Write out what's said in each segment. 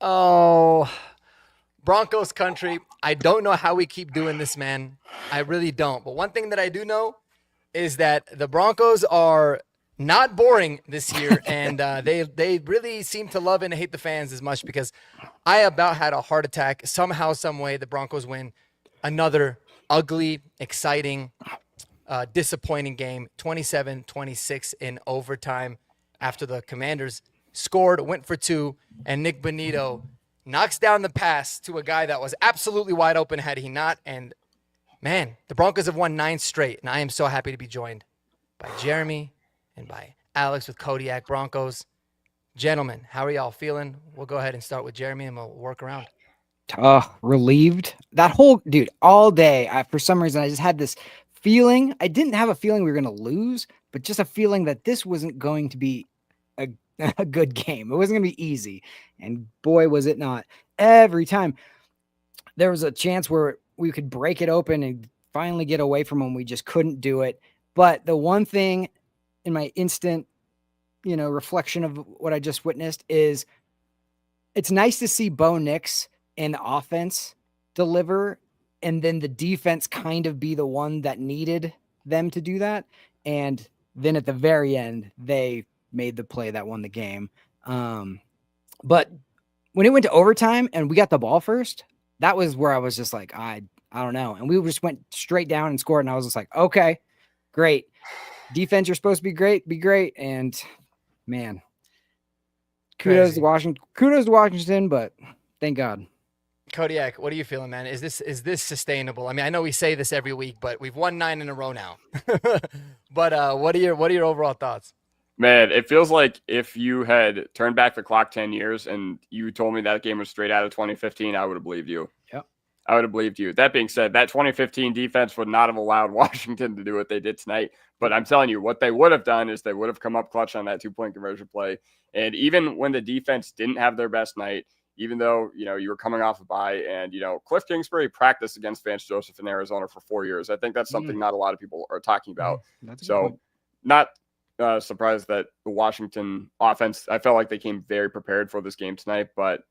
Oh, Broncos country. I don't know how we keep doing this, man. I really don't. But one thing that I do know is that the Broncos are not boring this year, and they really seem to love and hate the fans as much because I about had a heart attack. Somehow, some way, the Broncos win another ugly, exciting, disappointing game, 27-26 in overtime after the Commanders scored, went for two, and Nick Bonito knocks down the pass to a guy that was absolutely wide open had he not. And man, the Broncos have won 9 straight, and I am so happy to be joined by Jeremy and by Alex with Kodiak Broncos. Gentlemen, how are y'all feeling? We'll go ahead and start with Jeremy, and we'll work around. Relieved. That whole dude all day. For some reason, I just had this feeling. I didn't have a feeling we were going to lose, but just a feeling that this wasn't going to be a, a good game. It wasn't going to be easy. And boy, was it not. Every time there was a chance where we could break it open and finally get away from them, we just couldn't do it. But the one thing in my instant, reflection of what I just witnessed is it's nice to see Bo Nix and the offense deliver, and then the defense kind of be the one that needed them to do that. And then at the very end, they made the play that won the game. But when it went to overtime and we got the ball first, that was where I was just like, I don't know. And we just went straight down and scored. And I was just like, okay, great. Defense, you're supposed to be great. And man, kudos to Washington, but thank God. Kodiak, what are you feeling, man? Is this sustainable? I mean, I know we say this every week, but we've won 9 in a row now. But what are your overall thoughts? Man, it feels like if you had turned back the clock 10 years and you told me that game was straight out of 2015, I would have believed you. Yep. I would have believed you. That being said, that 2015 defense would not have allowed Washington to do what they did tonight. But I'm telling you, what they would have done is they would have come up clutch on that 2-point conversion play. And even when the defense didn't have their best night, even though, you were coming off a bye and, Cliff Kingsbury practiced against Vance Joseph in Arizona for 4 years. I think that's something not a lot of people are talking about. So not surprised that the Washington offense, I felt like they came very prepared for this game tonight, but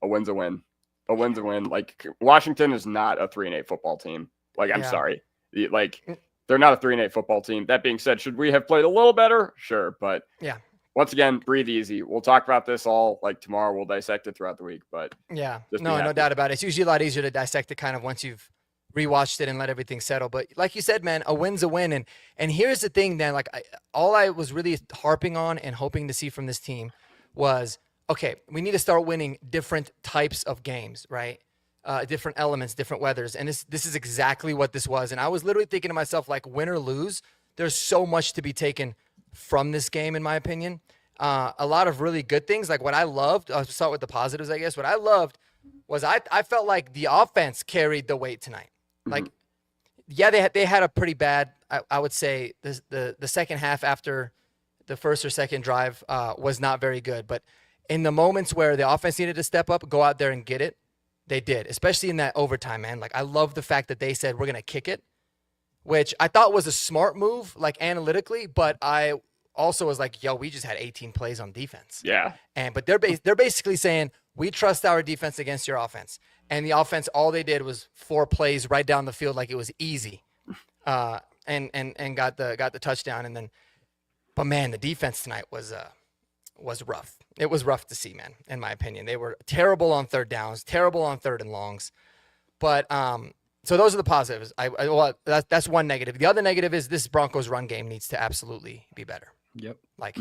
a win's a win. A win's a win. Like, Washington is not a 3-8 football team. Like, I'm sorry. Like, they're not a 3-8 football team. That being said, should we have played a little better? Sure. But yeah. Once again, breathe easy. We'll talk about this all like tomorrow. We'll dissect it throughout the week. But yeah, no doubt about it. It's usually a lot easier to dissect it kind of once you've rewatched it and let everything settle. But like you said, man, a win's a win. And here's the thing, Dan. Like, all I was really harping on and hoping to see from this team was, okay, we need to start winning different types of games, right? Different elements, different weathers. And this is exactly what this was. And I was literally thinking to myself, like, win or lose, there's so much to be taken from this game, in my opinion. A lot of really good things. Like, what I loved, I'll start with the positives, I guess. What I loved was I felt like the offense carried the weight tonight. Like, yeah, they had a pretty bad, I would say, the second half after the first or second drive was not very good. But in the moments where the offense needed to step up, go out there and get it, they did, especially in that overtime, man. Like, I love the fact that they said, we're going to kick it, which I thought was a smart move, like, analytically, but I also was like, yo, we just had 18 plays on defense. Yeah. But they're basically saying, we trust our defense against your offense. And the offense, all they did was 4 plays right down the field like it was easy. And got the touchdown. And then, but man, the defense tonight was rough. It was rough to see, man, in my opinion. They were terrible on third downs, terrible on third and longs. But so those are the positives. That's one negative. The other negative is this Broncos run game needs to absolutely be better. Yep. Like,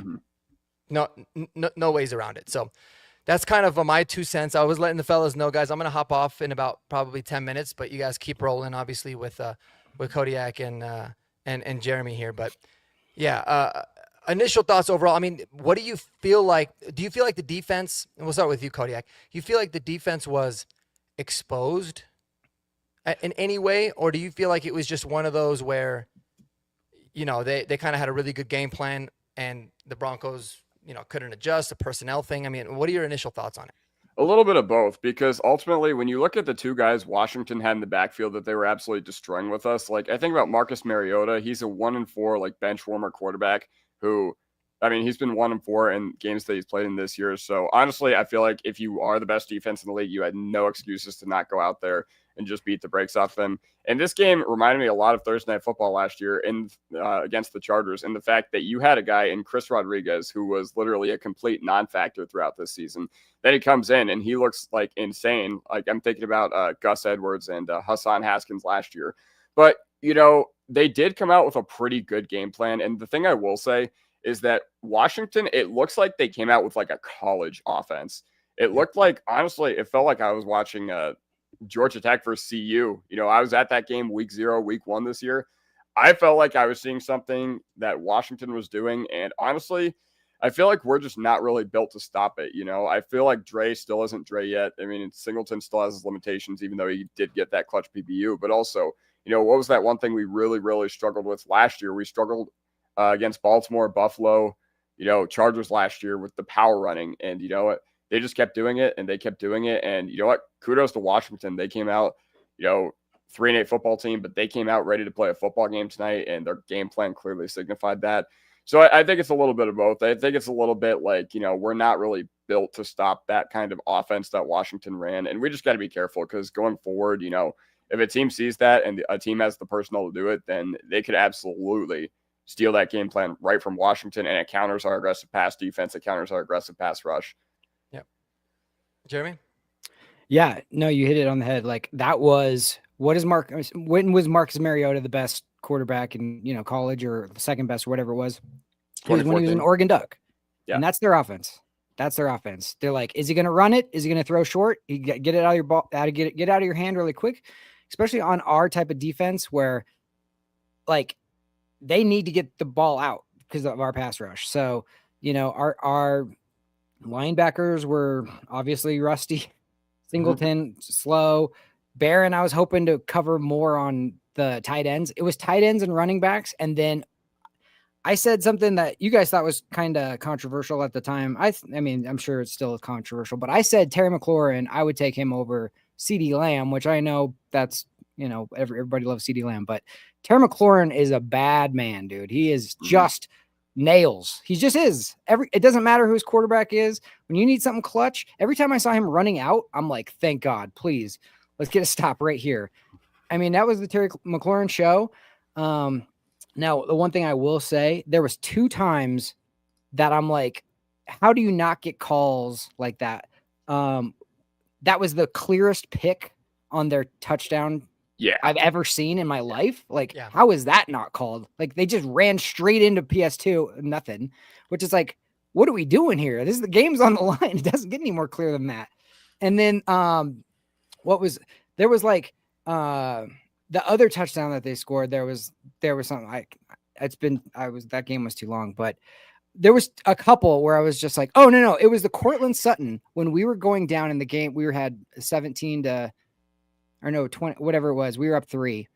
no ways around it. So that's kind of my 2 cents. I was letting the fellas know, guys, I'm going to hop off in about probably 10 minutes, but you guys keep rolling, obviously, with Kodiak and Jeremy here. But yeah, initial thoughts overall. I mean, what do you feel like? Do you feel like the defense, and we'll start with you, Kodiak, you feel like the defense was exposed in any way, or do you feel like it was just one of those where, they kind of had a really good game plan and the Broncos, couldn't adjust, a personnel thing? I mean, what are your initial thoughts on it? A little bit of both, because ultimately, when you look at the 2 guys Washington had in the backfield that they were absolutely destroying with us, like, I think about Marcus Mariota. He's a 1-4, like, bench warmer quarterback who I mean, he's been 1-4 in games that he's played in this year. So honestly, I feel like if you are the best defense in the league, you had no excuses to not go out there and just beat the brakes off them. And this game reminded me a lot of Thursday Night Football last year against the Chargers, and the fact that you had a guy in Chris Rodriguez who was literally a complete non-factor throughout this season. Then he comes in and he looks like insane. Like I'm thinking about Gus Edwards and Hassan Haskins last year. But, they did come out with a pretty good game plan. And the thing I will say is that Washington, it looks like they came out with like a college offense. It looked like, honestly, it felt like I was watching Georgia Tech versus CU. I was at that game week 0, week 1 this year. I felt like I was seeing something that Washington was doing. And honestly, I feel like we're just not really built to stop it. I feel like Dre still isn't Dre yet. I mean, Singleton still has his limitations, even though he did get that clutch PBU. But also, what was that one thing we really, really struggled with last year? We struggled against Baltimore, Buffalo, Chargers last year with the power running. And you know what? They just kept doing it, and they kept doing it. And you know what? Kudos to Washington. They came out, 3-8 football team, but they came out ready to play a football game tonight, and their game plan clearly signified that. So I think it's a little bit of both. I think it's a little bit like, we're not really built to stop that kind of offense that Washington ran. And we just got to be careful because going forward, if a team sees that and a team has the personnel to do it, then they could absolutely steal that game plan right from Washington, and it counters our aggressive pass defense. It counters our aggressive pass rush. Yep. Jeremy? Yeah, no, you hit it on the head. Like that was when was Marcus Mariota the best quarterback in college or the second best or whatever it was? It was when he was an Oregon Duck. Yeah. And that's their offense. They're like, is he going to run it? Is he going to throw short? You get it out of your ball, get out of your hand really quick, especially on our type of defense where like they need to get the ball out because of our pass rush. So, our linebackers were obviously rusty. Singleton, slow. Barron, I was hoping to cover more on the tight ends. It was tight ends and running backs. And then I said something that you guys thought was kind of controversial at the time. I mean, I'm sure it's still controversial, but I said Terry McLaurin, I would take him over CeeDee Lamb, which I know that's, everybody loves CeeDee Lamb, but Terry McLaurin is a bad man, dude. He is just nails. He just is. It doesn't matter who his quarterback is. When you need something clutch, every time I saw him running out, I'm like, thank God, please, let's get a stop right here. I mean, that was the Terry McLaurin show. Now, the one thing I will say, there was 2 times that I'm like, how do you not get calls like that? That was the clearest pick on their touchdown I've ever seen in my life. Like, how is that not called? Like, they just ran straight into PS2, nothing, which is like, what are we doing here? The game's on the line. It doesn't get any more clear than that. And then, there was like, the other touchdown that they scored, there was something that game was too long, but there was a couple where I was just like, oh no, it was the Cortland Sutton when we were going down in the game. We had 17-20, whatever it was. We were up 3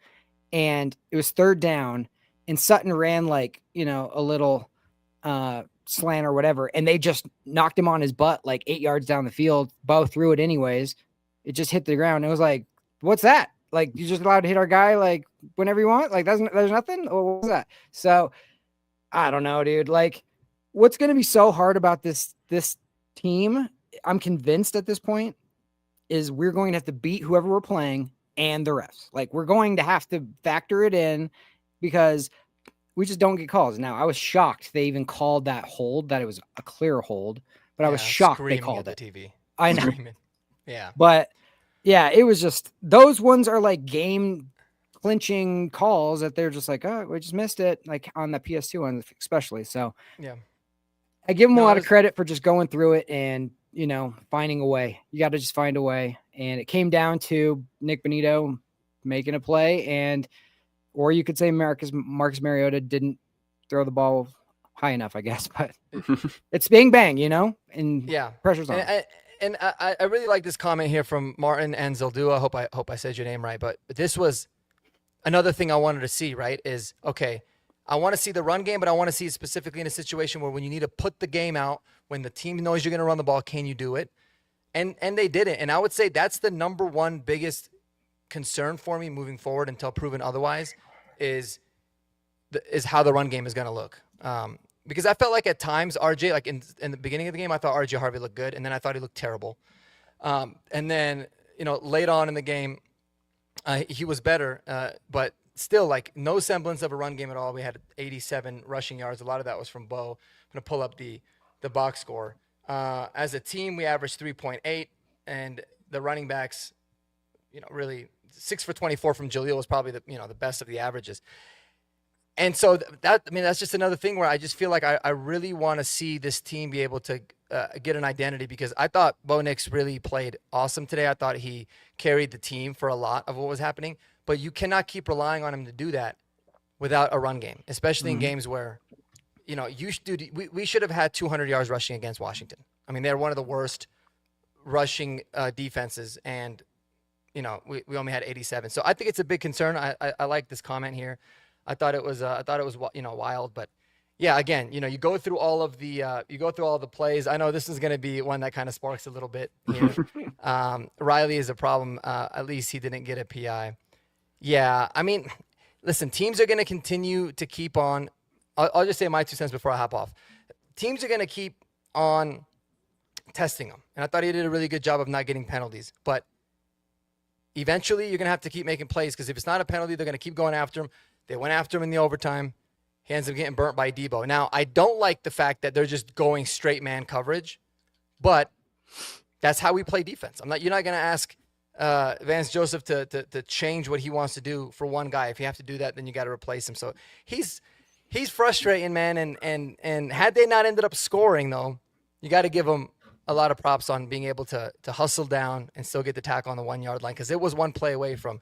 and it was 3rd down and Sutton ran like, a little slant or whatever. And they just knocked him on his butt, like 8 yards down the field. Bo threw it anyways. It just hit the ground. It was like, what's that? Like, you're just allowed to hit our guy like whenever you want. Like, there's nothing. Or what was that? So I don't know, dude. Like, what's going to be so hard about this team? I'm convinced at this point is we're going to have to beat whoever we're playing and the refs. Like, we're going to have to factor it in because we just don't get calls. Now, I was shocked they even called that hold, that it was a clear hold, but I was shocked they called it. TV. I know. Screaming. Yeah. But yeah, it was just, those ones are like game clinching calls that they're just like, oh, we just missed it. Like on the PS2 one, especially. So yeah, I give them a lot of credit for just going through it and, finding a way. You got to just find a way. And it came down to Nick Bonito making a play or you could say Marcus Mariota didn't throw the ball high enough, I guess, but it's bang, and pressure's on. And I really like this comment here from Martin and Zildua. I hope I said your name right, but this was another thing I wanted to see, right? Is okay, I want to see the run game, but I want to see it specifically in a situation where when you need to put the game out, when the team knows you're going to run the ball, can you do it? And they didn't. And I would say that's the number one biggest concern for me moving forward until proven otherwise is how the run game is going to look. because I felt like at times RJ, like in the beginning of the game, I thought RJ Harvey looked good, and then I thought he looked terrible. And then late on in the game, he was better, but still like no semblance of a run game at all. We had 87 rushing yards. A lot of that was from Bo. I'm gonna pull up the box score. As a team, we averaged 3.8, and the running backs, really 6 for 24 from Jaleel was probably the best of the averages. And so that's just another thing where I just feel like I really want to see this team be able to get an identity, because I thought Bo Nix really played awesome today. I thought he carried the team for a lot of what was happening, but you cannot keep relying on him to do that without a run game, especially in games where, we should have had 200 yards rushing against Washington. I mean, they're one of the worst rushing defenses, and we only had 87. So I think it's a big concern. I like this comment here. I thought it was wild, but yeah, again, you go through all of the plays. I know this is going to be one that kind of sparks a little bit here. Riley is a problem. At least he didn't get a PI. Yeah, I mean, listen, teams are going to continue to keep on. I'll just say my 2 cents before I hop off. Teams are going to keep on testing him, and I thought he did a really good job of not getting penalties. But eventually, you're going to have to keep making plays, because if it's not a penalty, they're going to keep going after him. They went after him in the overtime. He ends up getting burnt by Debo. Now, I don't like the fact that they're just going straight man coverage, but that's how we play defense. You're not going to ask Vance Joseph to change what he wants to do for one guy. If you have to do that, then you got to replace him. So he's frustrating, man. And had they not ended up scoring, though, you got to give him a lot of props on being able to hustle down and still get the tackle on the 1 yard line, because it was one play away from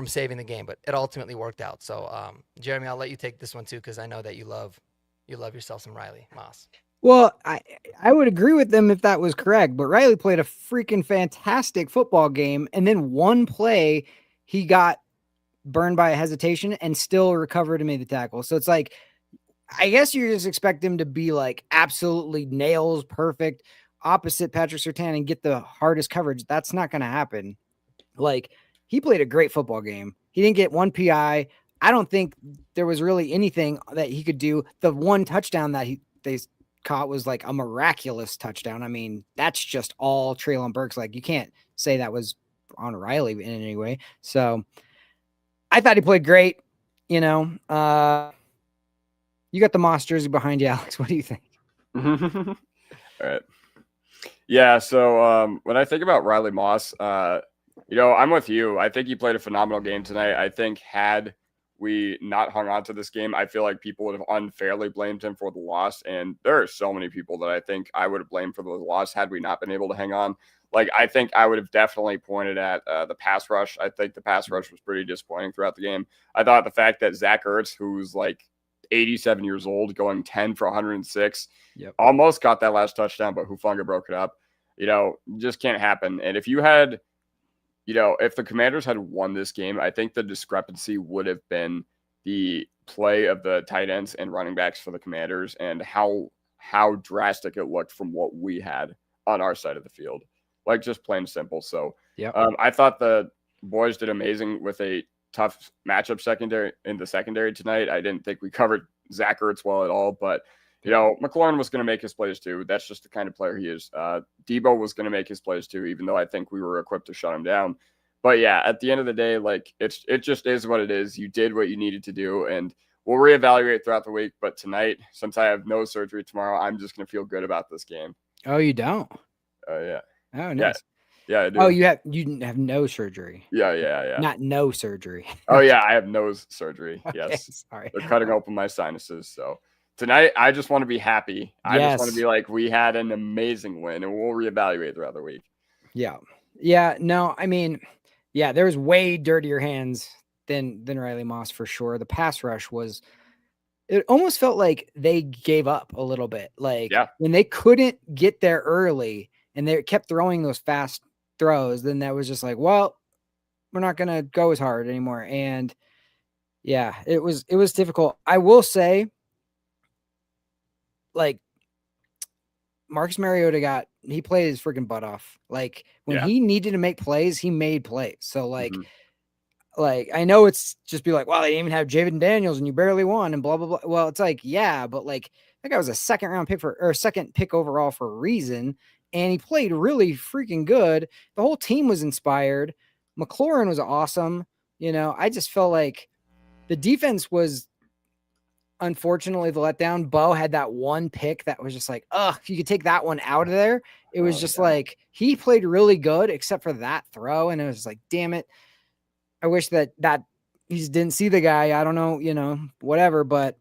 saving the game, but it ultimately worked out. So, Jeremy, I'll let you take this one too, because I know that you love yourself some Riley Moss. Well, I would agree with them if that was correct, but Riley played a freaking fantastic football game, and then one play he got burned by a hesitation and still recovered and made the tackle. So it's like, I guess you just expect him to be like absolutely nails perfect, opposite Patrick Surtain, and get the hardest coverage. That's not going to happen. Like, he played a great football game. He didn't get one PI. I don't think there was really anything that he could do. The one touchdown that they caught was like a miraculous touchdown. I mean, that's just all Treylon Burks. Like, you can't say that was on Riley in any way. So I thought he played great. You got the Moss jersey behind you, Alex. What do you think? All right. Yeah, so when I think about Riley Moss, I'm with you. I think he played a phenomenal game tonight. I think had we not hung on to this game, I feel like people would have unfairly blamed him for the loss. And there are so many people that I think I would have blamed for the loss had we not been able to hang on. Like, I think I would have definitely pointed at the pass rush. I think the pass rush was pretty disappointing throughout the game. I thought the fact that Zach Ertz, who's like 87 years old, going 10 for 106, almost got that last touchdown, but Hufanga broke it up. Just can't happen. And if you had, if the Commanders had won this game, I think the discrepancy would have been the play of the tight ends and running backs for the Commanders and how drastic it looked from what we had on our side of the field. Like, just plain simple. So I thought the boys did amazing with a tough matchup secondary tonight. I didn't think we covered Zach Ertz well at all, but McLaurin was going to make his plays too. That's just the kind of player he is. Debo was going to make his plays too, even though I think we were equipped to shut him down. But yeah, at the end of the day, like, it just is what it is. You did what you needed to do, and we'll reevaluate throughout the week. But tonight, since I have no surgery tomorrow, I'm just going to feel good about this game. Oh, you don't? Yeah. Oh, nice. Yeah, I do. Oh, you have no surgery. Yeah. Not no surgery. Oh yeah, I have nose surgery. Okay, Yes. sorry. They're cutting open my sinuses. So tonight, I just want to be happy. I just want to be like, we had an amazing win, and we'll reevaluate throughout the week. Yeah. No, I mean, there was way dirtier hands than Riley Moss for sure. The pass rush it almost felt like they gave up a little bit. Like, when they couldn't get there early and they kept throwing those fast throws, then that was just like, well, we're not going to go as hard anymore. And yeah, it was difficult. I will say, like, Marcus Mariota he played his freaking butt off. Like, when he needed to make plays, he made plays. So, like, like, I know it's just be like, well, they didn't even have Jaden Daniels and you barely won and blah, blah, blah. Well, it's like, yeah, but like that guy was a second pick overall for a reason. And he played really freaking good. The whole team was inspired. McLaurin was awesome. I just felt like the defense was unfortunately the letdown. Bo had that one pick that was just like, if you could take that one out of there, it was just like he played really good except for that throw. And it was like, damn it. I wish that he just didn't see the guy. I don't know, whatever. But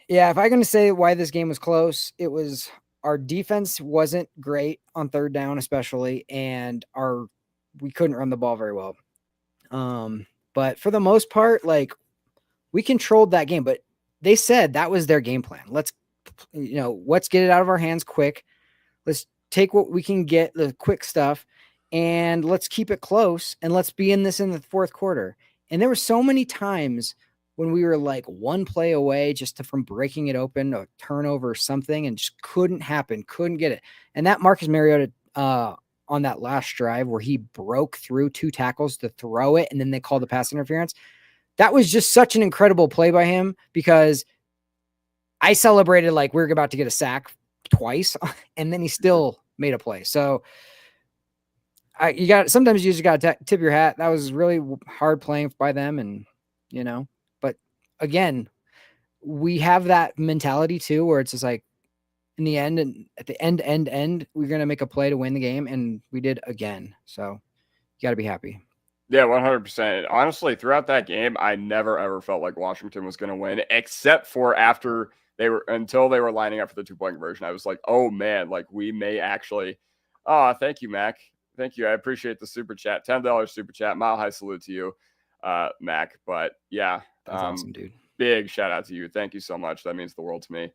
yeah, if I'm going to say why this game was close, it was our defense wasn't great on third down, especially, and we couldn't run the ball very well. But for the most part, like we controlled that game, but they said that was their game plan. Let's get it out of our hands quick. Let's take what we can get, the quick stuff, and let's keep it close, and let's be in this in the fourth quarter. And there were so many times when we were like one play away from breaking it open, a turnover or something, and just couldn't happen, couldn't get it. And that Marcus Mariota on that last drive where he broke through 2 tackles to throw it, and then they called the pass interference. That was just such an incredible play by him because I celebrated like we were about to get a sack twice, and then he still made a play. So sometimes you just got to tip your hat. That was really hard playing by them. And, but again, we have that mentality too, where it's just like in the end and at the end, we're going to make a play to win the game. And we did again. So you got to be happy. Yeah, 100%. Honestly, throughout that game, I never ever felt like Washington was going to win, except for until they were lining up for the 2-point conversion. I was like, oh man, like we may actually. Oh, thank you, Mac. Thank you. I appreciate the super chat. $10 super chat. Mile high salute to you, Mac. But yeah, that's awesome, dude. Big shout out to you. Thank you so much. That means the world to me.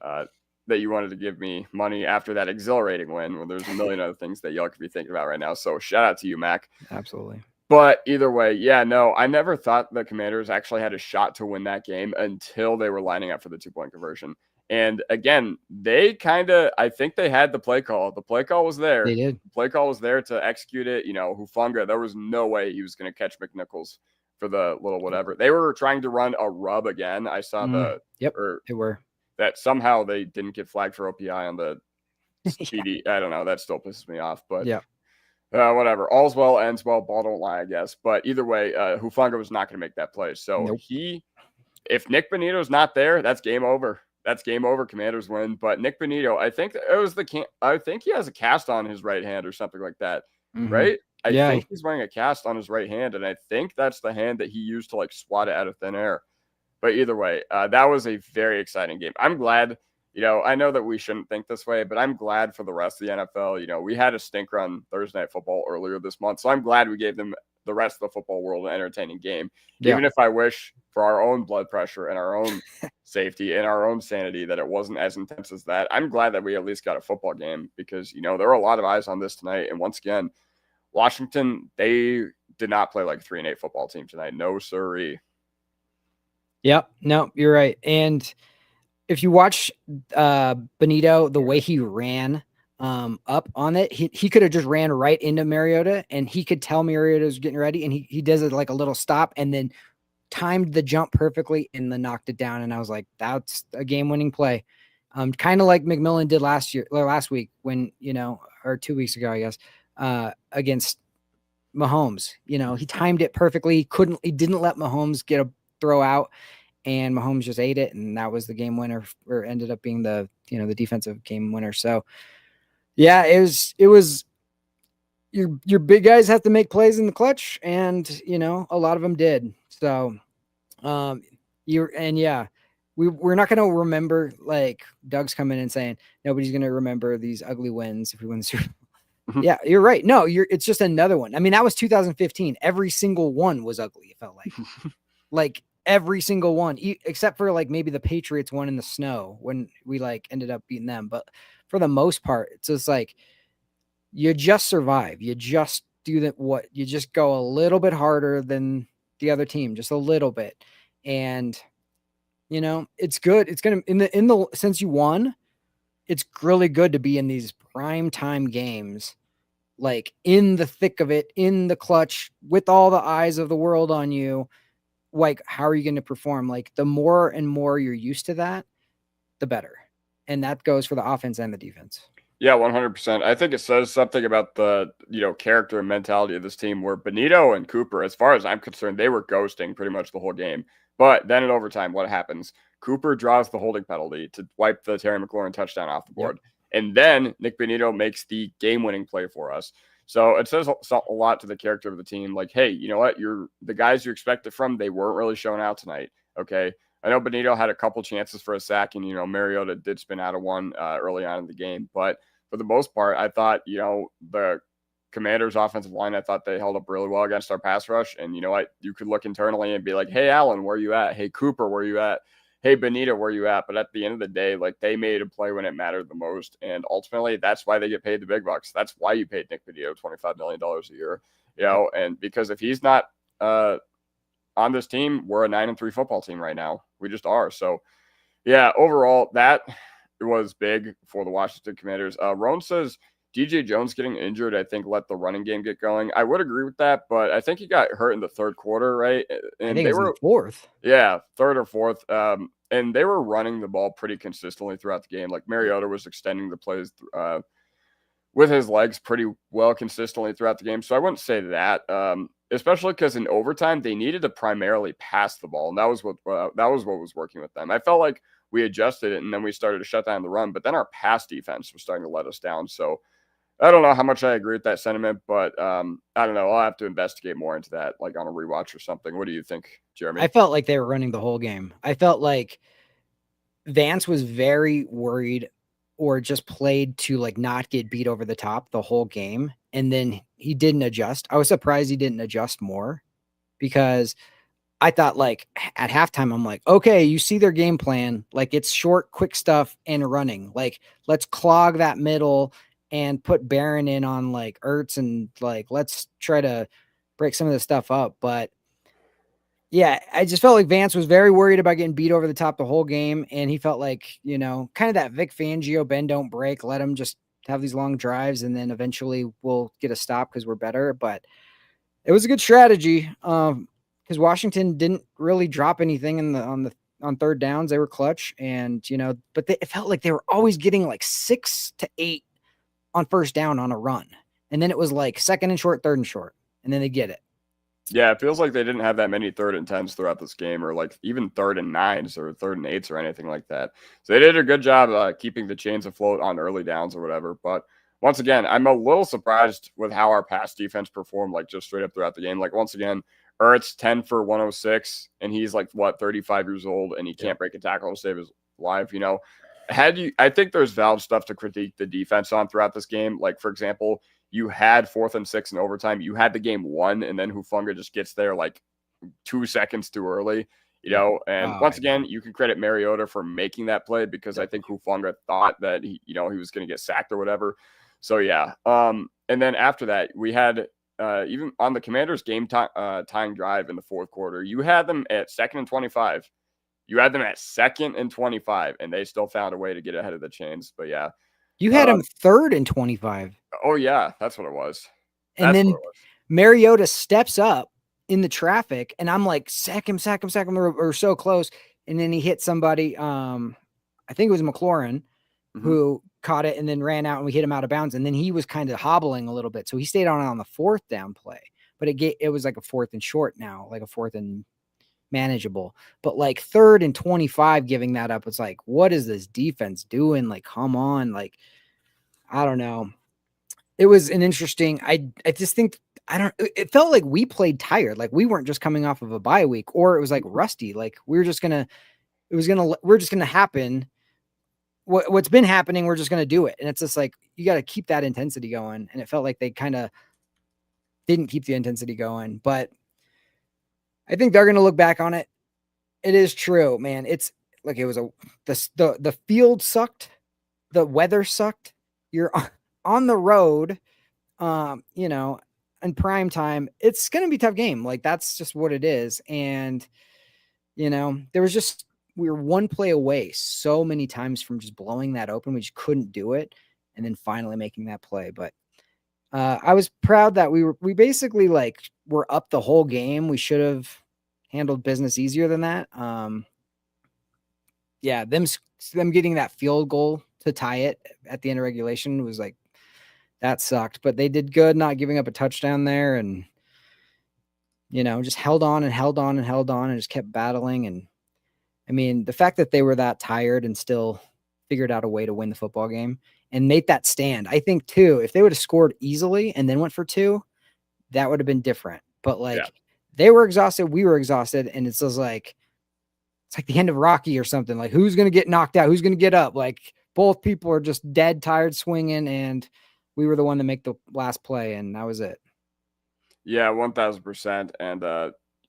That you wanted to give me money after that exhilarating win when there's a million other things that y'all could be thinking about right now. So shout out to you, Mac. Absolutely. But either way, yeah, no, I never thought the Commanders actually had a shot to win that game until they were lining up for the 2-point conversion. And again, I think they had the play call. The play call was there. They did. The play call was there to execute it. Hufanga, there was no way he was going to catch McNichols for the little whatever. They were trying to run a rub again. I saw they were. That somehow they didn't get flagged for OPI on the CD. I don't know. That still pisses me off. But yeah. Whatever. All's well, ends well. Ball don't lie, I guess. But either way, Hufanga was not going to make that play. So if Nick Bonito's not there, that's game over. That's game over. Commanders win. But Nick Bonito, I think I think he has a cast on his right hand or something like that, right? I think he's wearing a cast on his right hand, and I think that's the hand that he used to like swat it out of thin air. But either way, that was a very exciting game. I'm glad. I know that we shouldn't think this way, but I'm glad for the rest of the NFL. We had a stinker on Thursday Night Football earlier this month, so I'm glad we gave them the rest of the football world an entertaining game. Yeah. Even if I wish for our own blood pressure and our own safety and our own sanity that it wasn't as intense as that. I'm glad that we at least got a football game because, there were a lot of eyes on this tonight. And once again, Washington, they did not play like a 3-8 football team tonight. No, sirree. Yep. No, you're right. And if you watch Bonito, the way he ran up on it, he could have just ran right into Mariota, and he could tell Mariota was getting ready, and he does it like a little stop and then timed the jump perfectly and then knocked it down. And I was like, that's a game-winning play. Kind of like McMillan did last week when, or 2 weeks ago, I guess, against Mahomes. He timed it perfectly. He didn't let Mahomes get a throw out. And Mahomes just ate it, and that was the game winner, or ended up being the defensive game winner. So, yeah, it was your big guys have to make plays in the clutch, and a lot of them did. So, we're not going to remember, like Doug's coming in saying nobody's going to remember these ugly wins if we win the Super Bowl. Yeah, you're right. No, it's just another one. I mean, that was 2015. Every single one was ugly. It felt like. Every single one, except for like maybe the Patriots one in the snow when we like ended up beating them. But for the most part, it's just like you just survive. You just do that. You just go a little bit harder than the other team, just a little bit. And, it's good. It's going to, since you won, it's really good to be in these prime time games like in the thick of it, in the clutch, with all the eyes of the world on you, like, how are you going to perform? Like, the more and more you're used to that, the better. And that goes for the offense and the defense. Yeah, 100%. I think it says something about the, character and mentality of this team where Benito and Cooper, as far as I'm concerned, they were ghosting pretty much the whole game. But then in overtime, what happens? Cooper draws the holding penalty to wipe the Terry McLaurin touchdown off the board. Yep. And then Nick Benito makes the game-winning play for us. So it says a lot to the character of the team. Like, hey, you know what? The guys you expected from, they weren't really showing out tonight. Okay. I know Benito had a couple chances for a sack, and, Mariota did spin out of one early on in the game. But for the most part, I thought, the Commanders' offensive line, I thought they held up really well against our pass rush. And you know what? You could look internally and be like, hey, Allen, where you at? Hey, Cooper, where you at? Hey, Benito, where you at? But at the end of the day, like, they made a play when it mattered the most. And ultimately, that's why they get paid the big bucks. That's why you paid Nick Benito $25 million a year, and because if he's not on this team, we're a 9-3 football team right now. We just are. So, yeah, overall, that was big for the Washington Commanders. Roan says DJ Jones getting injured, I think, let the running game get going. I would agree with that, but I think he got hurt in the third quarter, right? And I think they were fourth. Yeah, third or fourth. And they were running the ball pretty consistently throughout the game. Like, Mariota was extending the plays with his legs pretty well consistently throughout the game. So I wouldn't say that. Especially because in overtime they needed to primarily pass the ball, and that was what was working with them. I felt like we adjusted it, and then we started to shut down the run, but then our pass defense was starting to let us down. So I don't know how much I agree with that sentiment, but I don't know. I'll have to investigate more into that, like on a rewatch or something. What do you think, Jeremy? I felt like they were running the whole game. I felt like Vance was very worried or just played to like not get beat over the top the whole game. And then he didn't adjust. I was surprised he didn't adjust more because I thought like at halftime, I'm like, okay, you see their game plan. Like it's short, quick stuff and running. Like let's clog that middle and put Barron in on like Ertz and like, let's try to break some of this stuff up. But yeah, I just felt like Vance was very worried about getting beat over the top the whole game. And he felt like, kind of that Vic Fangio, bend, don't break, let him just have these long drives. And then eventually we'll get a stop because we're better. But it was a good strategy because Washington didn't really drop anything on third downs. They were clutch and, but it felt like they were always getting like 6 to 8 on first down on a run. And then it was like second and short, third and short, and then they get it. Yeah, it feels like they didn't have that many 3rd and 10s throughout this game, or like even 3rd and 9s or 3rd and 8s or anything like that. So they did a good job keeping the chains afloat on early downs or whatever. But once again, I'm a little surprised with how our pass defense performed, like just straight up throughout the game. Like once again, Ertz 10 for 106, and he's like 35 years old, and he can't break a tackle to save his life. I think there's valid stuff to critique the defense on throughout this game. Like for example, you had 4th and 6 in overtime. You had the game won, and then Hufanga just gets there like 2 seconds too early, And once again, you can credit Mariota for making that play because I think Hufanga thought that he was going to get sacked or whatever. So yeah. And then after that, we had even on the Commanders' game tying drive in the 4th quarter, you had them at 2nd and 25. You had them at 2nd and 25, and they still found a way to get ahead of the chains. But yeah. You had him 3rd and 25. Oh, yeah. That's what it was. And then Mariota steps up in the traffic, and I'm like, sack him, or so close. And then he hit somebody, I think it was McLaurin, who caught it and then ran out, and we hit him out of bounds. And then he was kind of hobbling a little bit. So he stayed on the 4th down play. But it was like a 4th and short now, like a 4th and manageable. But like 3rd and 25 giving that up, it's like, what is this defense doing? Like, come on. Like, I don't know. It was an interesting, I just think, it felt like we played tired. Like we weren't just coming off of a bye week, or it was like rusty. Like we're just going to happen. What's been happening, we're just going to do it. And it's just like, you got to keep that intensity going. And it felt like they kind of didn't keep the intensity going, but I think they're going to look back on it. It is true, man. It's like, it was the field sucked. The weather sucked. You're on the road, in prime time. It's going to be a tough game. Like that's just what it is. And, we were one play away so many times from just blowing that open. We just couldn't do it. And then finally making that play. But I was proud that we basically like were up the whole game. We should have handled business easier than that. Yeah, them getting that field goal to tie it at the end of regulation was like that sucked, but they did good not giving up a touchdown there, and just held on and held on and held on and just kept battling. And I mean, the fact that they were that tired and still figured out a way to win the football game and make that stand. I think too, if they would have scored easily and then went for 2, that would have been different. But like they were exhausted, we were exhausted, and it's like the end of Rocky or something. Like who's gonna get knocked out? Who's gonna get up? Like both people are just dead tired swinging, and we were the one to make the last play, and that was it. Yeah, 1000%. And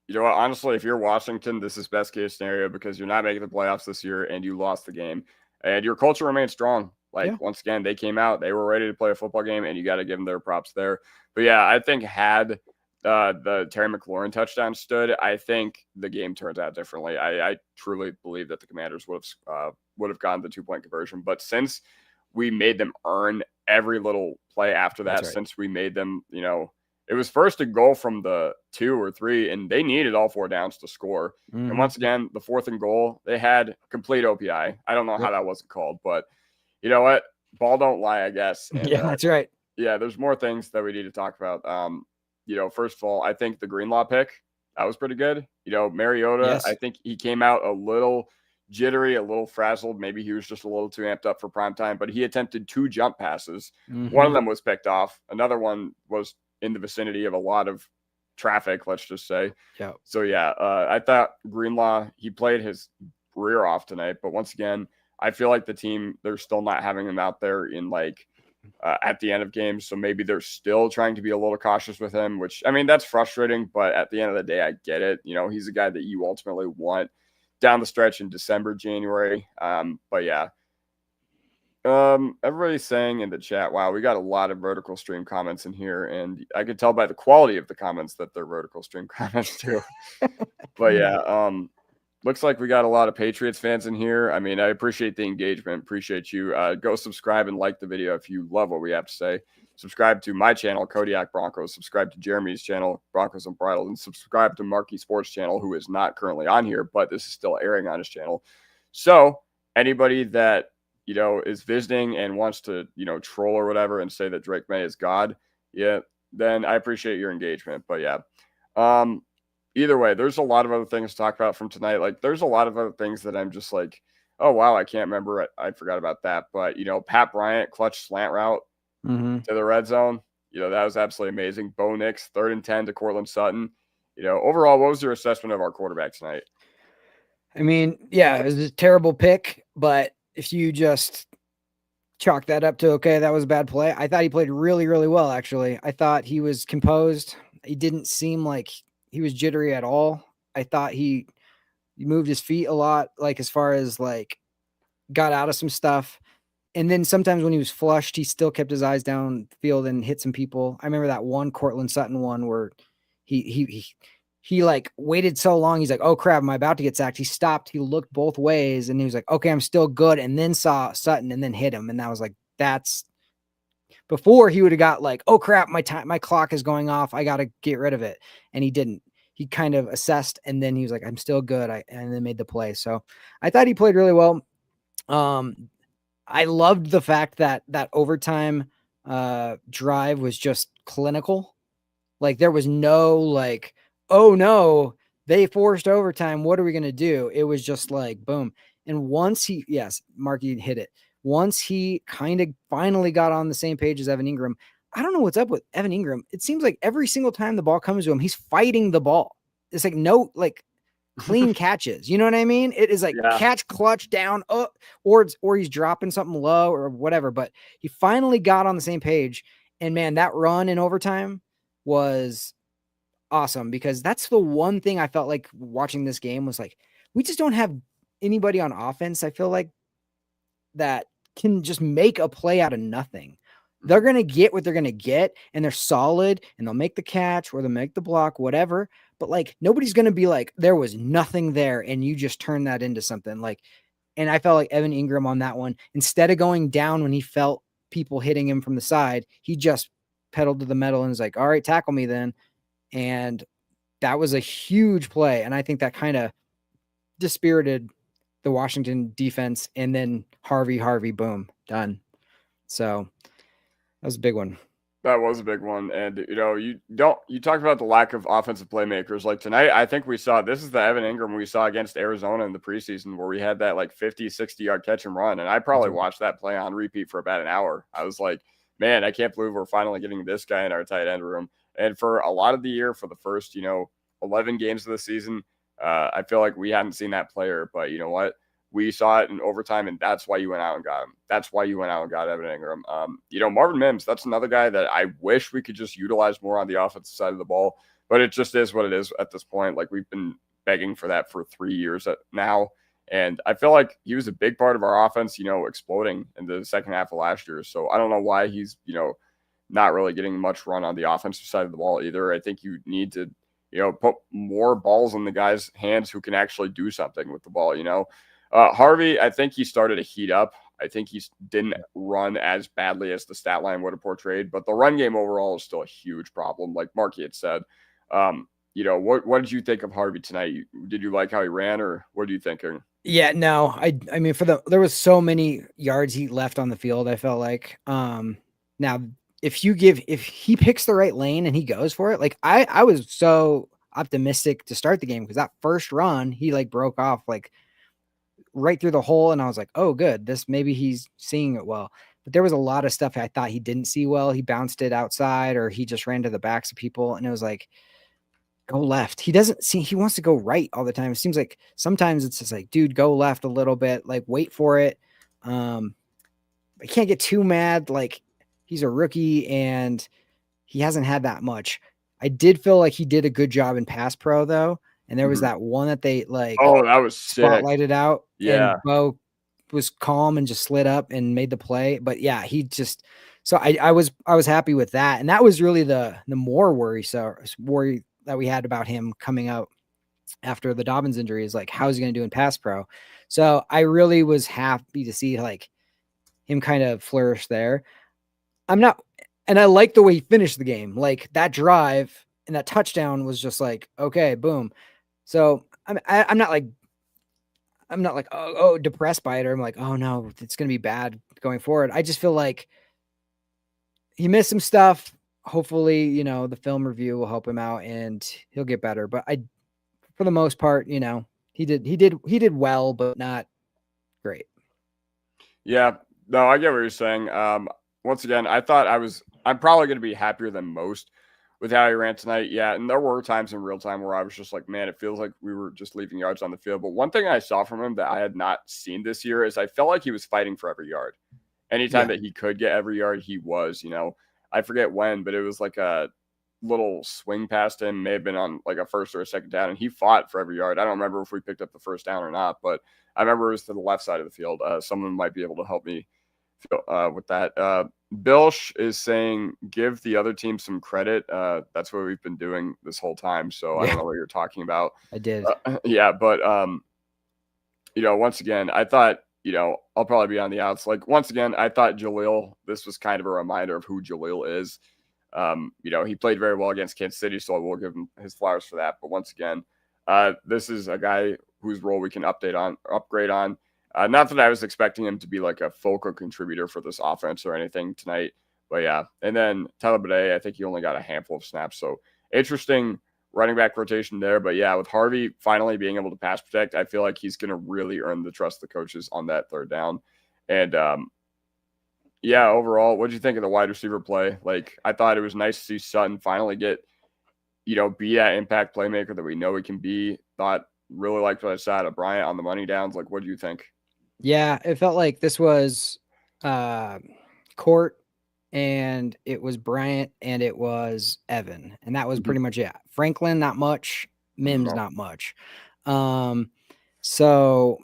you know what? Honestly, if you're Washington, this is best case scenario because you're not making the playoffs this year and you lost the game, and your culture remains strong. Like once again, they came out, they were ready to play a football game, and you got to give them their props there. But yeah, I think had the Terry McLaurin touchdown stood, I think the game turns out differently. I truly believe that the Commanders would have gotten the 2-point conversion, but since we made them earn every little play after that, since we made them, it was first and goal from the 2 or 3, and they needed all 4 downs to score. And once again, the 4th and goal, they had complete OPI. I don't know how that wasn't called, but you know what? Ball don't lie, I guess. And, that's right. Yeah, there's more things that we need to talk about. First of all, I think the Greenlaw pick, that was pretty good. Mariota, I think he came out a little jittery, a little frazzled. Maybe he was just a little too amped up for prime time, but he attempted 2 jump passes. One of them was picked off. Another one was in the vicinity of a lot of traffic, let's just say. Yeah. So yeah, I thought Greenlaw, he played his rear off tonight, but once again, I feel like the team, they're still not having him out there in at the end of games. So maybe they're still trying to be a little cautious with him, which, I mean, that's frustrating, but at the end of the day, I get it. He's a guy that you ultimately want down the stretch in December, January. But yeah, everybody's saying in the chat, wow, we got a lot of vertical stream comments in here, and I could tell by the quality of the comments that they're vertical stream comments too. But yeah, looks like we got a lot of Patriots fans in here. I mean, I appreciate the engagement. Appreciate you. Go subscribe and like the video if you love what we have to say. Subscribe to my channel, Kodiak Broncos. Subscribe to Jeremy's channel, Broncos Unbridled. And subscribe to Marky Sports channel, who is not currently on here, but this is still airing on his channel. So anybody that, is visiting and wants to, troll or whatever and say that Drake May is God, then I appreciate your engagement. But yeah, either way, there's a lot of other things to talk about from tonight. Like, there's a lot of other things that I'm just like, oh, wow, I can't remember. I forgot about that. But, Pat Bryant, clutch slant route to the red zone. That was absolutely amazing. Bo Nix, 3rd and 10 to Cortland Sutton. Overall, what was your assessment of our quarterback tonight? I mean, yeah, it was a terrible pick, but if you just chalk that up to, okay, that was a bad play. I thought he played really, really well, actually. I thought he was composed. He didn't seem like he was jittery at all. I thought he moved his feet a lot, like as far as like got out of some stuff. And then sometimes when he was flushed, he still kept his eyes downfield and hit some people. I remember that one Cortland Sutton one where he like waited so long. He's like, oh crap, am I about to get sacked? He stopped. He looked both ways and he was like, okay, I'm still good. And then saw Sutton and then hit him. And that was like, that's before he would have got like, oh crap, my clock is going off. I got to get rid of it. And he didn't. He kind of assessed and then he was like, I'm still good. And then made the play. So I thought he played really well. I loved the fact that overtime drive was just clinical. Like there was no like, oh no, they forced overtime. What are we going to do? It was just like, boom. And once Marky hit it. Once he kind of finally got on the same page as Evan Ingram, I don't know what's up with Evan Ingram. It seems like every single time the ball comes to him, he's fighting the ball. It's like no, like clean catches. You know what I mean? It is like catch, clutch, down, up, or he's dropping something low or whatever. But he finally got on the same page. And man, that run in overtime was awesome because that's the one thing I felt like watching this game was like, we just don't have anybody on offense. I feel like that can just make a play out of nothing. They're going to get what they're going to get and they're solid and they'll make the catch or they'll make the block, whatever. But like, nobody's going to be like, there was nothing there. And you just turn that into something like, and I felt like Evan Ingram on that one, instead of going down when he felt people hitting him from the side, he just pedal to the metal and was like, all right, tackle me then. And that was a huge play. And I think that kind of dispirited the Washington defense. And then Harvey, boom, done. So that was a big one. That was a big one. And, you talked about the lack of offensive playmakers. Like tonight, I think we saw, this is the Evan Ingram we saw against Arizona in the preseason where we had that like 50, 60-yard catch and run. And I probably watched that play on repeat for about an hour. I was like, man, I can't believe we're finally getting this guy in our tight end room. And for a lot of the year, for the first, 11 games of the season, I feel like we hadn't seen that player. But you know what? We saw it in overtime, and that's why you went out and got him. That's why you went out and got Evan Ingram. Marvin Mims, that's another guy that I wish we could just utilize more on the offensive side of the ball, but it just is what it is at this point. Like, we've been begging for that for 3 years now, and I feel like he was a big part of our offense, exploding in the second half of last year. So I don't know why he's, not really getting much run on the offensive side of the ball either. I think you need to, put more balls in the guys' hands who can actually do something with the ball, Harvey, I think he started to heat up. I think he didn't run as badly as the stat line would have portrayed, but the run game overall is still a huge problem. Like Marky had said, what did you think of Harvey tonight? Did you like how he ran, or what are you thinking? Yeah, no, I mean, there was so many yards he left on the field. I felt like, now if he picks the right lane and he goes for it, like I was so optimistic to start the game because that first run, he like broke off like right through the hole. And I was like, oh, good. Maybe he's seeing it well. But there was a lot of stuff I thought he didn't see well. He bounced it outside or he just ran to the backs of people. And it was like, go left. He wants to go right all the time. It seems like sometimes it's just like, dude, go left a little bit, like wait for it. I can't get too mad. Like, he's a rookie and he hasn't had that much. I did feel like he did a good job in pass pro though. And there was that one that they like, oh, that was sick. Spotlighted out. Yeah. And Bo was calm and just slid up and made the play. But yeah, so I was happy with that. And that was really the more worry that we had about him coming out after the Dobbins injury is like, how's he going to do in pass pro? So I really was happy to see like him kind of flourish there. And I like the way he finished the game. Like that drive and that touchdown was just like, okay, boom. So I'm not like, depressed by it, or I'm like, oh no, it's going to be bad going forward. I just feel like he missed some stuff. Hopefully, the film review will help him out and he'll get better. But for the most part, he did well, but not great. Yeah, no, I get what you're saying. Once again, I'm probably going to be happier than most with how he ran tonight. Yeah, and there were times in real time where I was just like, man, it feels like we were just leaving yards on the field. But one thing I saw from him that I had not seen this year is I felt like he was fighting for every yard. Anytime that he could get every yard, he was, I forget when, but it was like a little swing past him, may have been on like a first or a second down, and he fought for every yard. I don't remember if we picked up the first down or not, but I remember it was to the left side of the field. Someone might be able to help me with that. Bilsh is saying, give the other team some credit. That's what we've been doing this whole time. So I don't know what you're talking about. I did. Yeah. But, once again, I thought, I'll probably be on the outs. Like, once again, I thought Jaleel, this was kind of a reminder of who Jaleel is. He played very well against Kansas City, so I will give him his flowers for that. But once again, this is a guy whose role we can upgrade on. Not that I was expecting him to be like a focal contributor for this offense or anything tonight, but yeah. And then Tyler Bede, I think he only got a handful of snaps. So interesting running back rotation there. But yeah, with Harvey finally being able to pass protect, I feel like he's going to really earn the trust of the coaches on that third down. And yeah, overall, what did you think of the wide receiver play? Like, I thought it was nice to see Sutton finally get, be that impact playmaker that we know he can be. Really liked what I saw out of Bryant on the money downs. Like, what do you think? Yeah, it felt like this was Court, and it was Bryant, and it was Evan, and that was pretty much it. Franklin, not much. Mims, not much. So,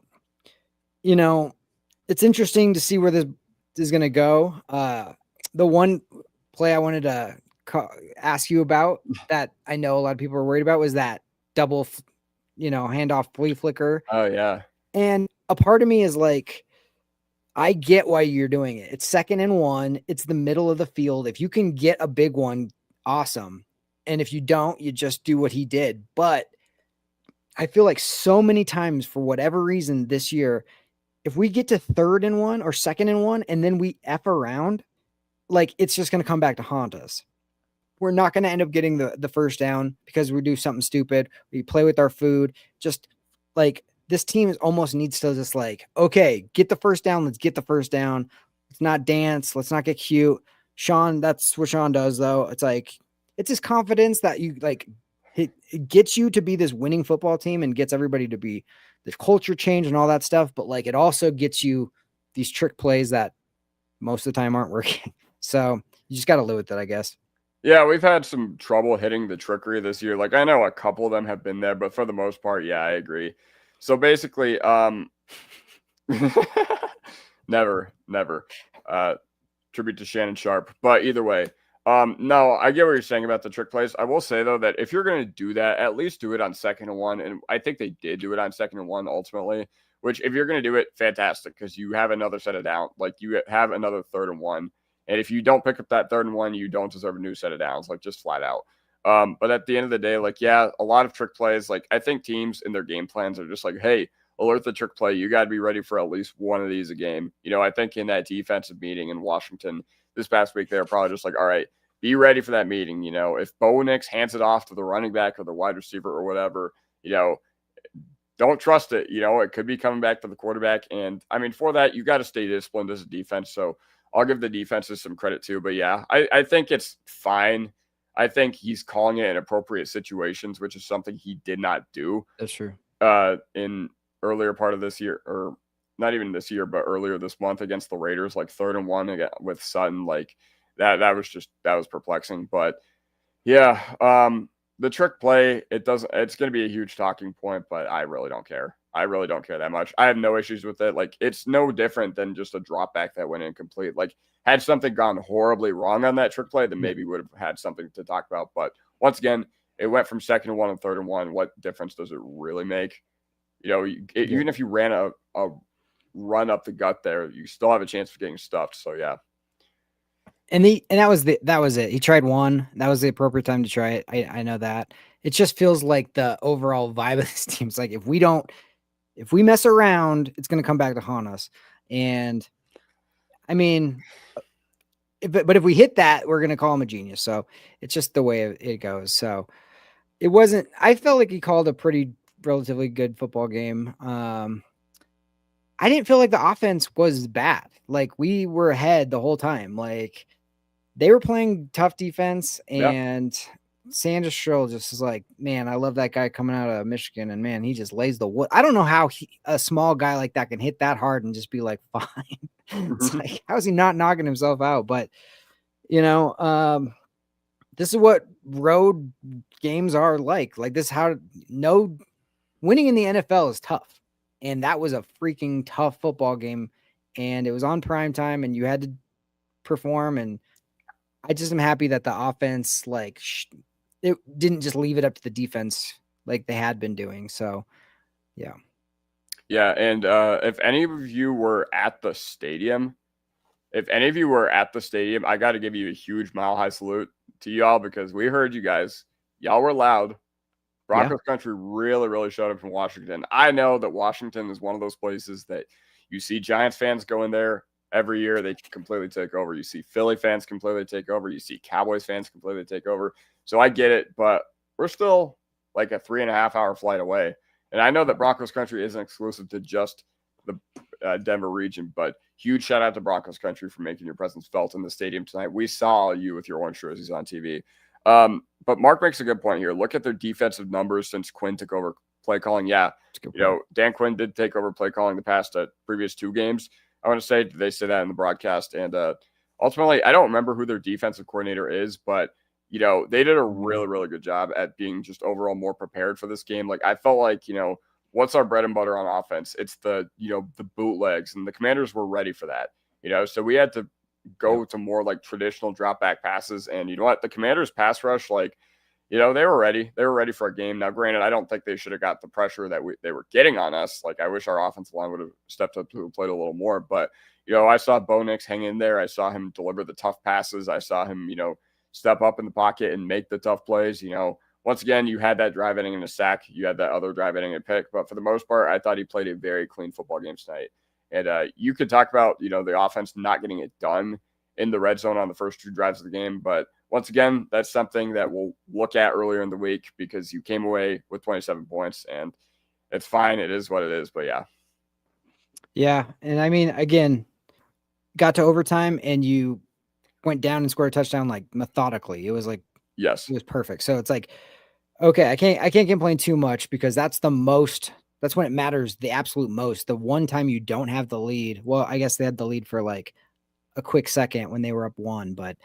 it's interesting to see where this is going to go. The one play I wanted to ask you about that I know a lot of people are worried about was that double, handoff flea flicker. Oh, yeah. And a part of me is like, I get why you're doing it. It's 2nd and 1. It's the middle of the field. If you can get a big one, awesome. And if you don't, you just do what he did. But I feel like so many times, for whatever reason this year, if we get to 3rd and 1 or 2nd and 1 and then we F around, like it's just going to come back to haunt us. We're not going to end up getting the first down because we do something stupid. We play with our food. Just like this team almost needs to just like, okay, get the first down. Let's get the first down. Let's not dance. Let's not get cute. Sean, that's what Sean does though. It's like, it's his confidence that you like, it gets you to be this winning football team and gets everybody to be the culture change and all that stuff. But like, it also gets you these trick plays that most of the time aren't working. So you just got to live with it, I guess. Yeah, we've had some trouble hitting the trickery this year. Like I know a couple of them have been there, but for the most part, yeah, I agree. So basically, never. Tribute to Shannon Sharp. But either way, no, I get what you're saying about the trick plays. I will say though that if you're going to do that, at least do it on 2nd and 1. And I think they did do it on 2nd and 1 ultimately. Which, if you're going to do it, fantastic, because you have another set of down. Like you have another 3rd and 1. And if you don't pick up that 3rd and 1, you don't deserve a new set of downs, like just flat out. But at the end of the day, like, yeah, a lot of trick plays. Like, I think teams in their game plans are just like, hey, alert the trick play. You got to be ready for at least one of these a game. You know, I think in that defensive meeting in Washington this past week, they were probably just like, all right, be ready for that meeting. You know, if Bo Nix hands it off to the running back or the wide receiver or whatever, you know, don't trust it. You know, it could be coming back to the quarterback. And I mean, for that, you got to stay disciplined as a defense. So I'll give the defenses some credit too. But yeah, I think it's fine. I think he's calling it in appropriate situations, which is something he did not do. That's true. In earlier part of this year, or not even this year, but earlier this month against the Raiders, like 3rd and 1 again with Sutton, like that was perplexing. But yeah, the trick play, it's going to be a huge talking point, but I really don't care. I really don't care that much. I have no issues with it. Like, it's no different than just a drop back that went incomplete. Like, had something gone horribly wrong on that trick play, then maybe would have had something to talk about. But once again, it went from 2nd and 1 and 3rd and 1. What difference does it really make? You know, even if you ran a run up the gut there, you still have a chance of getting stuffed. So yeah. And that was it. He tried one. That was the appropriate time to try it. I know that. It just feels like the overall vibe of this team is like, if we mess around, it's going to come back to haunt us. And I mean, but if we hit that, we're going to call him a genius. So it's just the way it goes. So I felt like he called a pretty relatively good football game. I didn't feel like the offense was bad. Like, we were ahead the whole time. Like, they were playing tough defense, and Sanders Stroll just is like, man, I love that guy coming out of Michigan, and man, he just lays the wood. I don't know how a small guy like that can hit that hard and just be like, fine. It's like, how is he not knocking himself out? But, you know, this is what road games are like. Like, this is how winning in the NFL is tough. And that was a freaking tough football game. And it was on prime time, and you had to perform. And I just am happy that the offense, like, it didn't just leave it up to the defense like they had been doing. So, yeah. Yeah, and if any of you were at the stadium, I got to give you a huge mile-high salute to y'all, because we heard you guys. Y'all were loud. Broncos country really, really showed up in Washington. I know that Washington is one of those places that you see Giants fans go in there every year. They completely take over. You see Philly fans completely take over. You see Cowboys fans completely take over. So I get it, but we're still like a 3.5-hour flight away. And I know that Broncos country isn't exclusive to just the Denver region, but huge shout out to Broncos country for making your presence felt in the stadium tonight. We saw you with your orange jerseys on TV. But Mark makes a good point here. Look at their defensive numbers since Quinn took over play calling. Yeah, you know, Dan Quinn did take over play calling the past previous 2 games. I want to say they say that in the broadcast. And ultimately, I don't remember who their defensive coordinator is, but, you know, they did a really, really good job at being just overall more prepared for this game. Like, I felt like, you know, what's our bread and butter on offense? It's the bootlegs, and the Commanders were ready for that, you know, so we had to go to more like traditional drop back passes. And you know what? The Commanders pass rush, like, you know, they were ready. They were ready for a game. Now, granted, I don't think they should have got the pressure that they were getting on us. Like, I wish our offensive line would have stepped up to the plate a little more. But, I saw Bo Nix hang in there. I saw him deliver the tough passes. I saw him, step up in the pocket and make the tough plays. Once again, you had that drive ending in a sack. You had that other drive ending in a pick. But for the most part, I thought he played a very clean football game tonight. And you could talk about, the offense not getting it done in the red zone on the first 2 drives of the game. But once again, that's something that we'll look at earlier in the week because you came away with 27 points. And it's fine. It is what it is. But yeah. Yeah. And I mean, again, got to overtime and you went down and scored a touchdown like methodically. It was like, yes, it was perfect. So it's like, okay, I can't complain too much because that's when it matters the absolute most. The one time you don't have the lead. Well, I guess they had the lead for like a quick second when they were up 1, but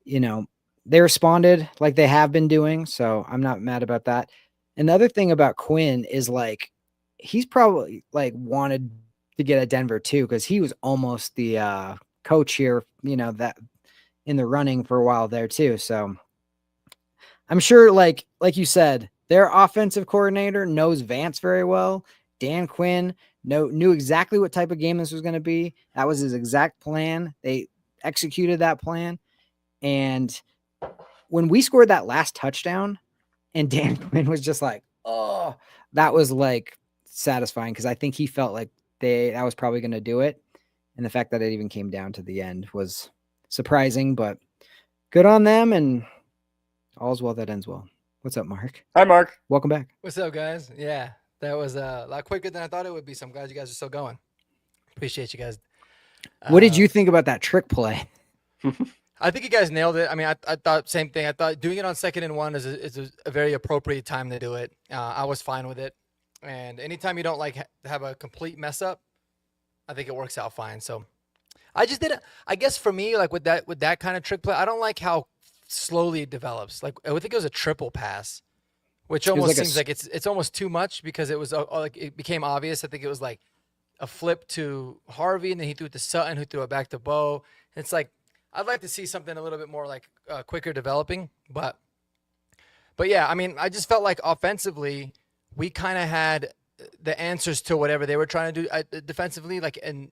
they responded like they have been doing. So I'm not mad about that. Another thing about Quinn is like, he's probably like wanted to get at Denver too, because he was almost the coach here, that in the running for a while there too. So I'm sure, like you said, their offensive coordinator knows Vance very well. Dan Quinn knew exactly what type of game this was going to be. That was his exact plan. They executed that plan. And when we scored that last touchdown and Dan Quinn was just like, oh, that was like satisfying because I think he felt like that was probably going to do it. And the fact that it even came down to the end was surprising, but good on them. And all's well that ends well. What's up, Mark? Hi, Mark. Welcome back. What's up, guys? Yeah, that was a lot quicker than I thought it would be. So I'm glad you guys are still going. Appreciate you guys. What did you think about that trick play? I think you guys nailed it. I mean, I thought same thing. I thought doing it on 2nd and 1 is a very appropriate time to do it. I was fine with it. And anytime you don't have a complete mess up, I think it works out fine. So I just did it. I guess for me, like with that kind of trick play, I don't like how slowly it develops. Like I think it was a triple pass, which almost seems like it's almost too much because it was like it became obvious. I think it was like a flip to Harvey and then he threw it to Sutton, who threw it back to Bo. It's like I'd like to see something a little bit more like quicker developing, but yeah, I mean, I just felt like offensively we kind of had the answers to whatever they were trying to do defensively, like in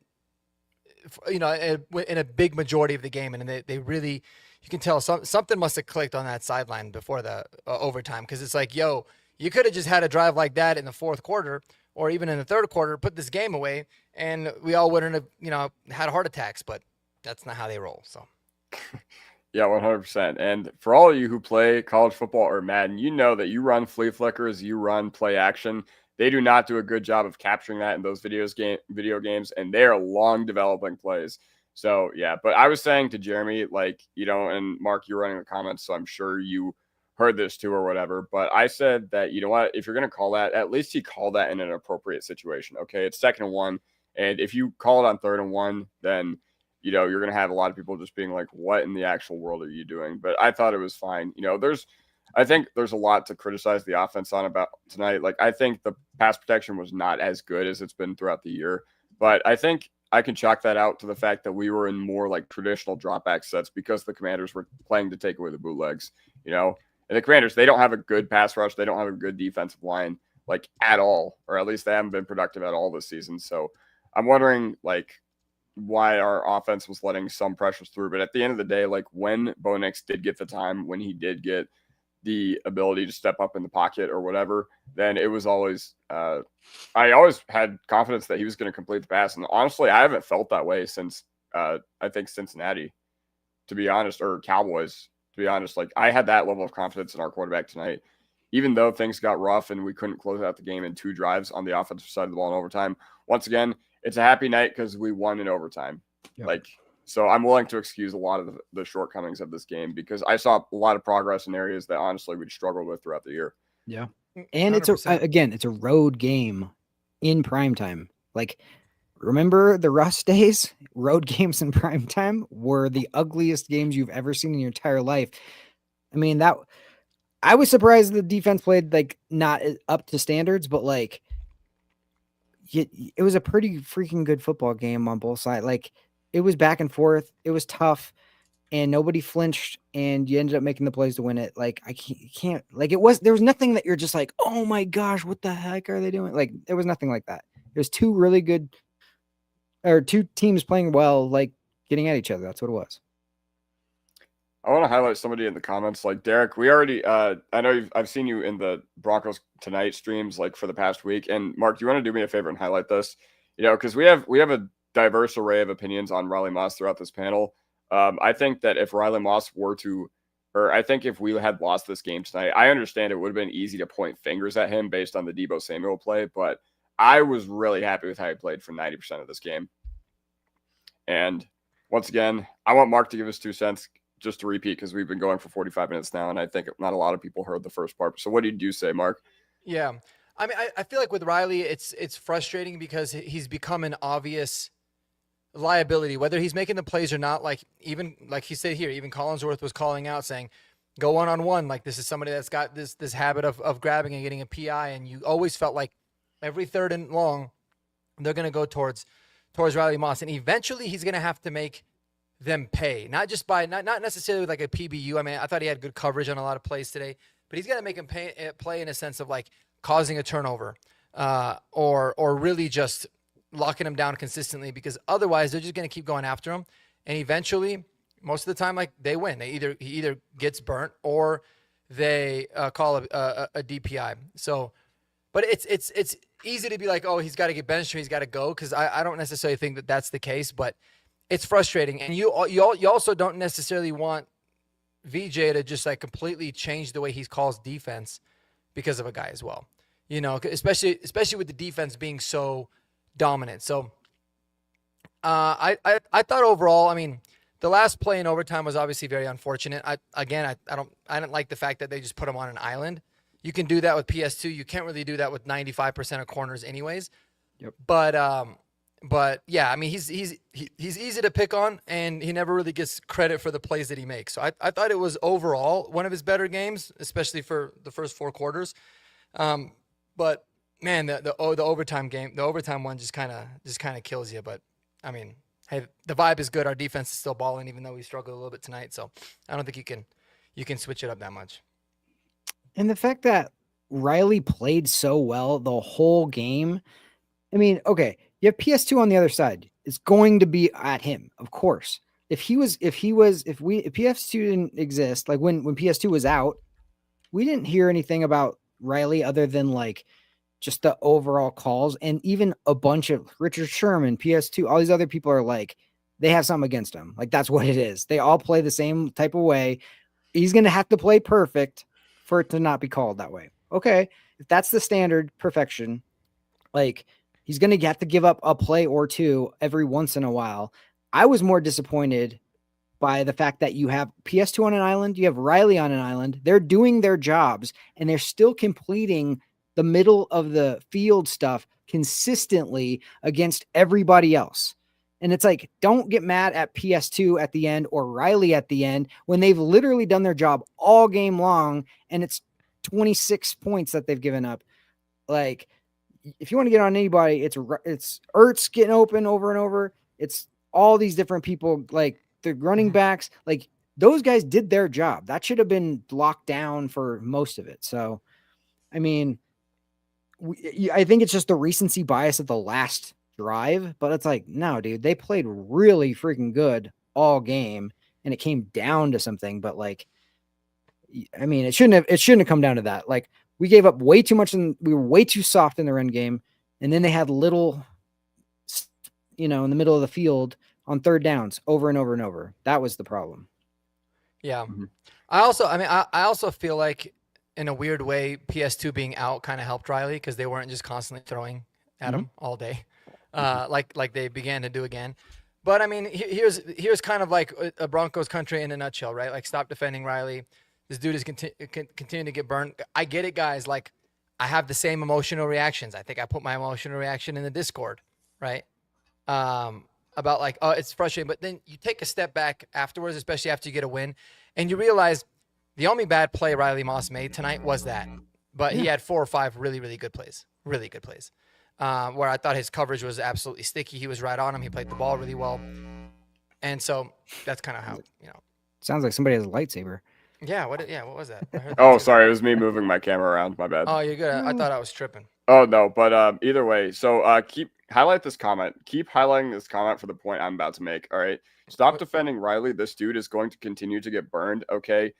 a big majority of the game, and they really. You can tell something must have clicked on that sideline before the overtime because it's like, yo, you could have just had a drive like that in the 4th quarter or even in the 3rd quarter, put this game away, and we all wouldn't have, had heart attacks. But that's not how they roll. So, yeah, 100%. And for all of you who play college football or Madden, you know that you run flea flickers, you run play action. They do not do a good job of capturing that in those video games, and they are long developing plays. So, yeah, but I was saying to Jeremy, and Mark, you're running the comments, so I'm sure you heard this too or whatever. But I said that, you know what, if you're going to call that, at least he called that in an appropriate situation. Okay, it's 2nd and 1. And if you call it on 3rd and 1, then, you're going to have a lot of people just being like, what in the actual world are you doing? But I thought it was fine. I think there's a lot to criticize the offense on about tonight. Like, I think the pass protection was not as good as it's been throughout the year. But I think I can chalk that out to the fact that we were in more like traditional drop back sets because the Commanders were playing to take away the bootlegs, And the Commanders, they don't have a good pass rush. They don't have a good defensive line, like at all, or at least they haven't been productive at all this season. So I'm wondering why our offense was letting some pressures through. But at the end of the day, like when Bo Nix did get the time, when he did get the ability to step up in the pocket or whatever, then it was always I always had confidence that he was going to complete the pass. And honestly, I haven't felt that way since I think Cincinnati, to be honest, or Cowboys, to be honest. Like I had that level of confidence in our quarterback tonight, even though things got rough and we couldn't close out the game in 2 drives on the offensive side of the ball in overtime. Once again, it's a happy night because we won in overtime. Yep. So I'm willing to excuse a lot of the shortcomings of this game because I saw a lot of progress in areas that honestly we struggled with throughout the year. Yeah. And 100%. It's a road game in primetime. Like, remember the Russ days? Road games in primetime were the ugliest games you've ever seen in your entire life. I mean, I was surprised the defense played not up to standards, but it was a pretty freaking good football game on both sides. It was back and forth. It was tough, and nobody flinched, and you ended up making the plays to win it. I can't there was nothing that you're just like, oh my gosh, what the heck are they doing? There was nothing like that. It was 2 really good or two teams playing well, like getting at each other. That's what it was. I want to highlight somebody in the comments, like Derek. We already, I know I've seen you in the Broncos Tonight streams like for the past week. And Mark, do you want to do me a favor and highlight this? Because we have a diverse array of opinions on Riley Moss throughout this panel. I think that if Riley Moss were to, or I think if we had lost this game tonight, I understand it would have been easy to point fingers at him based on the Deebo Samuel play, but I was really happy with how he played for 90% of this game. And once again, I want Mark to give us 2 cents. Just to repeat, because we've been going for 45 minutes now, and I think not a lot of people heard the first part. So what did you say, Mark? Yeah. I mean, I feel like with Riley, it's frustrating because he's become an obvious liability, whether he's making the plays or not. Like, even like he said here, even Collinsworth was calling out saying, go one-on-one. Like, this is somebody that's got this habit of grabbing and getting a PI, and you always felt like every third and long, they're going to go towards Riley Moss. And eventually he's going to have to make them pay, not just by not necessarily like a PBU. I mean, I thought he had good coverage on a lot of plays today, but he's got to make him play in a sense of like causing a turnover, or really just locking him down consistently, because otherwise they're just going to keep going after him, and eventually, most of the time, like they win. He either gets burnt or they call a DPI. So, but it's easy to be like, oh, he's got to get benched or he's got to go, because I don't necessarily think that that's the case, but it's frustrating, and you also don't necessarily want VJ to just like completely change the way he calls defense because of a guy as well. Especially with the defense being so dominant. So I thought overall, I mean, the last play in overtime was obviously very unfortunate. I didn't like the fact that they just put him on an island. You can do that with PS2. You can't really do that with 95% of corners anyways. Yep. But yeah, I mean, he's easy to pick on, and he never really gets credit for the plays that he makes. So I thought it was overall one of his better games, especially for the first 4 quarters. But man, the overtime game, the overtime one just kind of kills you. But I mean, hey, the vibe is good. Our defense is still balling, even though we struggled a little bit tonight. So I don't think you can switch it up that much. And the fact that Riley played so well the whole game. I mean, okay, you have PS2 on the other side. It's going to be at him, of course. If PS2 didn't exist, like when PS2 was out, we didn't hear anything about Riley other than like just the overall calls, and even a bunch of Richard Sherman, PS2, all these other people are like, they have something against him. Like, that's what it is. They all play the same type of way. He's going to have to play perfect for it to not be called that way. Okay, if that's the standard perfection, like, he's going to have to give up a play or two every once in a while. I was more disappointed by the fact that you have PS2 on an island, you have Riley on an island. They're doing their jobs, and they're still completing the middle of the field stuff consistently against everybody else. And it's like, don't get mad at PS2 at the end or Riley at the end when they've literally done their job all game long, and it's 26 points that they've given up. Like, if you want to get on anybody, it's Ertz getting open over and over. It's all these different people, like the running backs, like those guys did their job. That should have been locked down for most of it. So, I mean, I think it's just the recency bias of the last drive, but it's like, no, dude, they played really freaking good all game, and it came down to something. But like, I mean, it shouldn't have come down to that. Like, we gave up way too much, and we were way too soft in the run game. And then they had little, in the middle of the field on third downs over and over and over. That was the problem. Yeah. Mm-hmm. I also feel like in a weird way, PS2 being out kind of helped Riley, because they weren't just constantly throwing at him all day, like they began to do again. But I mean, here's kind of like a Broncos country in a nutshell, right? Like, stop defending Riley. This dude is continuing to get burned. I get it, guys. Like, I have the same emotional reactions. I think I put my emotional reaction in the Discord, right? About like, oh, it's frustrating. But then you take a step back afterwards, especially after you get a win, and you realize the only bad play Riley Moss made tonight was that. But he had 4 or 5 really, really good plays. Really good plays. Where I thought his coverage was absolutely sticky. He was right on him. He played the ball really well. And so that's kind of how, Sounds like somebody has a lightsaber. Yeah, what was that? Oh, sorry, it was me moving my camera around. My bad. Oh, you're good. I thought I was tripping. Oh no, but either way, so keep highlight this comment. Keep highlighting this comment for the point I'm about to make. All right. Stop defending Riley. This dude is going to continue to get burned. Okay.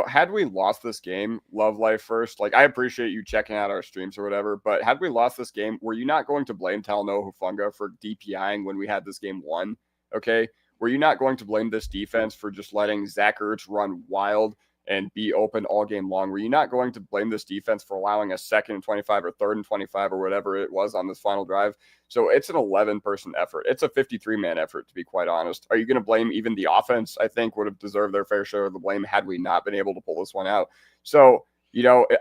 Had we lost this game, love life first. Like, I appreciate you checking out our streams or whatever, but had we lost this game, were you not going to blame Talanoa Hufanga for DPIing when we had this game won? Okay. Were you not going to blame this defense for just letting Zach Ertz run wild and be open all game long? Were you not going to blame this defense for allowing a 2nd and 25 or 3rd and 25 or whatever it was on this final drive? So it's an 11-person effort. It's a 53-man effort, to be quite honest. Are you going to blame even the offense? I think would have deserved their fair share of the blame had we not been able to pull this one out. So,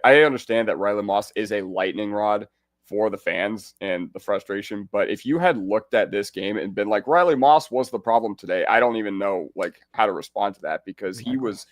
I understand that Riley Moss is a lightning rod for the fans and the frustration. But if you had looked at this game and been like, Riley Moss was the problem today, I don't even know how to respond to that, because he was,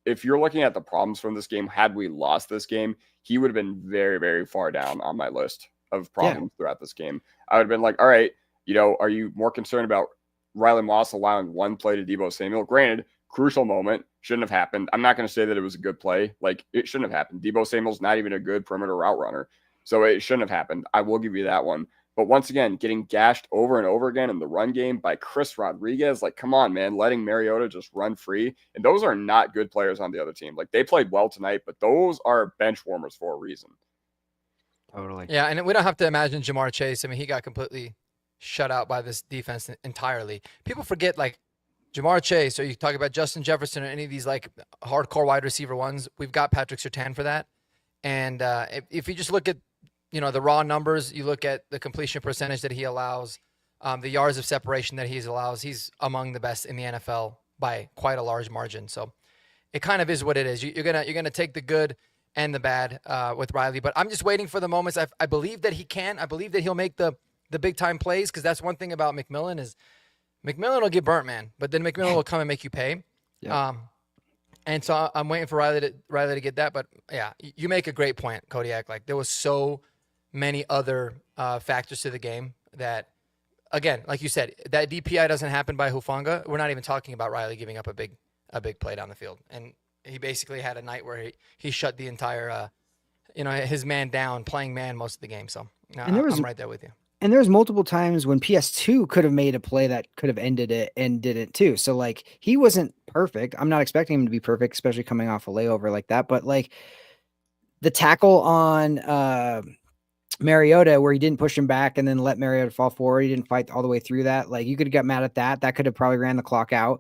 if you're looking at the problems from this game, had we lost this game, he would have been very, very far down on my list of problems throughout this game. I would have been like, all right, are you more concerned about Riley Moss allowing one play to Deebo Samuel? Granted, crucial moment, shouldn't have happened. I'm not going to say that it was a good play. It shouldn't have happened. Deebo Samuel's not even a good perimeter route runner. So it shouldn't have happened. I will give you that one. But once again, getting gashed over and over again in the run game by Chris Rodriguez, come on, man, letting Mariota just run free. And those are not good players on the other team. They played well tonight, but those are bench warmers for a reason. Totally. Yeah, and we don't have to imagine Jamar Chase. I mean, he got completely shut out by this defense entirely. People forget, Jamar Chase, or you talk about Justin Jefferson or any of these, hardcore wide receiver ones, we've got Patrick Surtain for that. And if you just look at, the raw numbers, you look at the completion percentage that he allows, the yards of separation that he allows, he's among the best in the NFL by quite a large margin. So it kind of is what it is. You're gonna take the good and the bad with Riley, but I'm just waiting for the moments. I believe that he can. I believe that he'll make the big time plays, because that's one thing about McMillan is McMillan will get burnt, man, but then McMillan will come and make you pay. Yeah. And so I'm waiting for Riley to get that. But yeah, you make a great point, Kodiak. There was so many other factors to the game that, again, like you said, that DPI doesn't happen by Hufanga. We're not even talking about Riley giving up a big play down the field. And he basically had a night where he shut the entire, his man down, playing man most of the game. So I'm right there with you. And there was multiple times when PS2 could have made a play that could have ended it and didn't too. So he wasn't perfect. I'm not expecting him to be perfect, especially coming off a layover like that. But the tackle on Mariota, where he didn't push him back and then let Mariota fall forward, he didn't fight all the way through that. You could have got mad at that. That could have probably ran the clock out.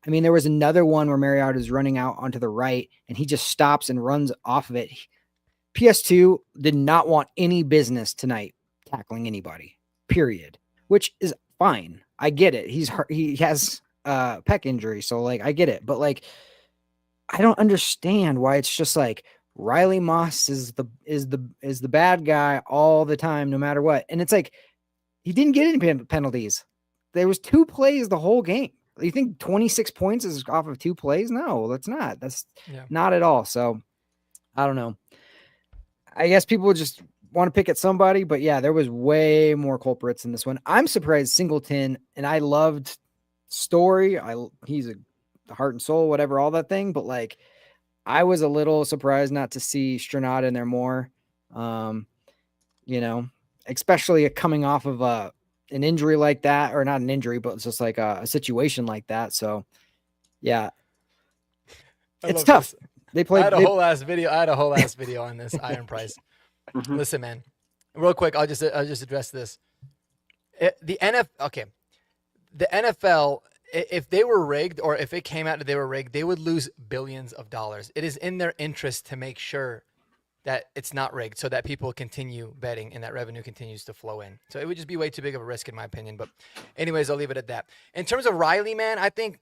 I mean, there was another one where Mariota is running out onto the right and he just stops and runs off of it. PS2 did not want any business tonight tackling anybody, period, which is fine. I get it. He has pec injury. So I get it. But I don't understand why it's just Riley Moss is the bad guy all the time, no matter what. And it's he didn't get any penalties. There was 2 plays the whole game. You think 26 points is off of 2 plays? No, that's not. That's not at all. So I don't know. I guess people just want to pick at somebody, but yeah, there was way more culprits in this one. I'm surprised Singleton, and I loved Story. He's a heart and soul, whatever, all that thing. But I was a little surprised not to see Stranad in there more. Especially coming off of an injury like that, or not an injury, but it's just a situation like that. So yeah, it's tough. This. They played. I had a whole ass video on this Iron Price. Listen, man, real quick, I'll just address this. The NFL, if they were rigged, or if it came out that they were rigged, they would lose billions of dollars. It is in their interest to make sure that it's not rigged, so that people continue betting and that revenue continues to flow in. So it would just be way too big of a risk, in my opinion. But anyways, I'll leave it at that. In terms of Riley, man, I think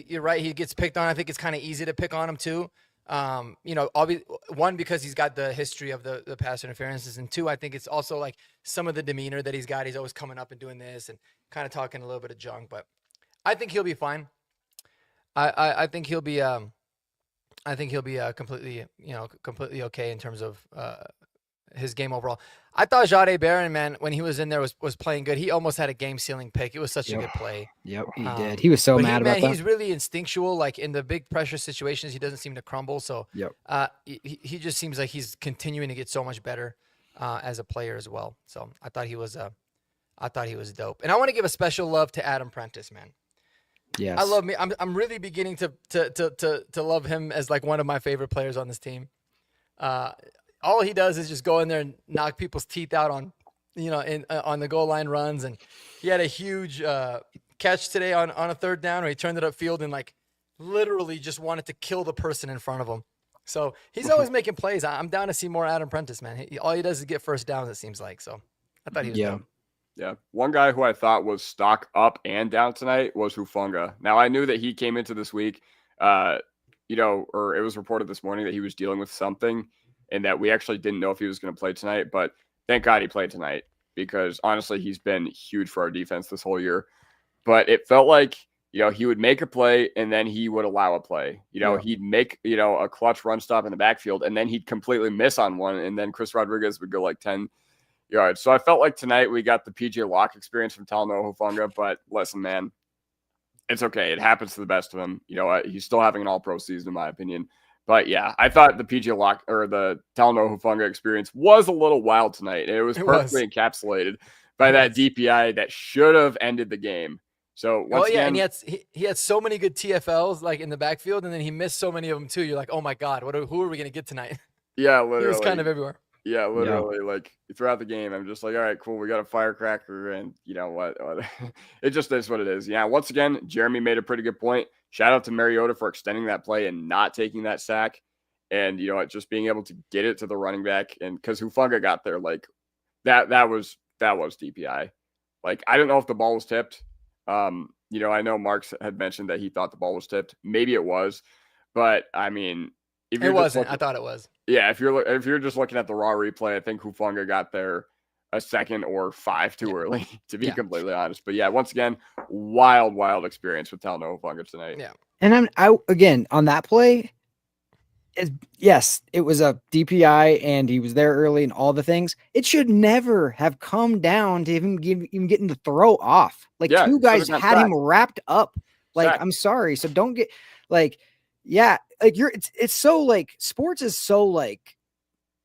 you're right. He gets picked on. I think it's kind of easy to pick on him too. One, because he's got the history of the pass interferences, and 2, I think it's also some of the demeanor that he's got. He's always coming up and doing this and kind of talking a little bit of junk, but I think he'll be fine. I think he'll be completely okay in terms of his game overall. I thought Jahdae Barron, man, when he was in there, was playing good. He almost had a game-sealing pick. It was such a good play. Yep, he did. He was so mad about that. He's really instinctual. In the big pressure situations, he doesn't seem to crumble. So he just seems like he's continuing to get so much better. as a player as well. So I thought he was dope. And I want to give a special love to Adam Prentice, man. Yes. I love me. I'm really beginning to love him as like one of my favorite players on this team. All he does is just go in there and knock people's teeth out on, on the goal line runs. And he had a huge catch today on a third down where he turned it upfield and like literally just wanted to kill the person in front of him. So he's always making plays. I'm down to see more Adam Prentice, man. All he does is get first downs, it seems like. So I thought he was dope. Yeah. One guy who I thought was stock up and down tonight was Hufanga. Now, I knew that he came into this week, or it was reported this morning that he was dealing with something and that we actually didn't know if he was going to play tonight. But thank God he played tonight because, honestly, he's been huge for our defense this whole year. But it felt like, he would make a play and then he would allow a play. He'd make, a clutch run stop in the backfield and then he'd completely miss on one. And then Chris Rodriguez would go like 10 yards. So I felt like tonight we got the PJ Locke experience from Talanoa Hufanga, but listen, man, it's okay. It happens to the best of them. He's still having an all-pro season in my opinion. But yeah, I thought the PJ Locke or the Talanoa Hufanga experience was a little wild tonight. It was perfectly encapsulated by that DPI that should have ended the game. So and he had so many good TFLs like in the backfield, and then he missed so many of them too. You're like, oh my God, who are we gonna get tonight? Yeah, literally. He was kind of everywhere. Yeah, literally. Like throughout the game, I'm just like, all right, cool. We got a firecracker, and you know what? It just is what it is. Yeah. Once again, Jeremy made a pretty good point. Shout out to Mariota for extending that play and not taking that sack, and just being able to get it to the running back. And because Hufanga got there, like that was DPI. Like I don't know if the ball was tipped. I know Marks had mentioned that he thought the ball was tipped. Maybe it was, but I mean, if it wasn't, I thought it was. Yeah, if you're just looking at the raw replay, I think Hufanga got there a second or 5 too early, to be completely honest. But yeah, once again, wild experience with Talanoa Hufanga tonight. Yeah, and again on that play. Yes, it was a DPI and he was there early and all the things. It should never have come down to him even getting the throw off. Like two guys had him wrapped up. Like, I'm sorry. So don't get like, it's so like sports is so like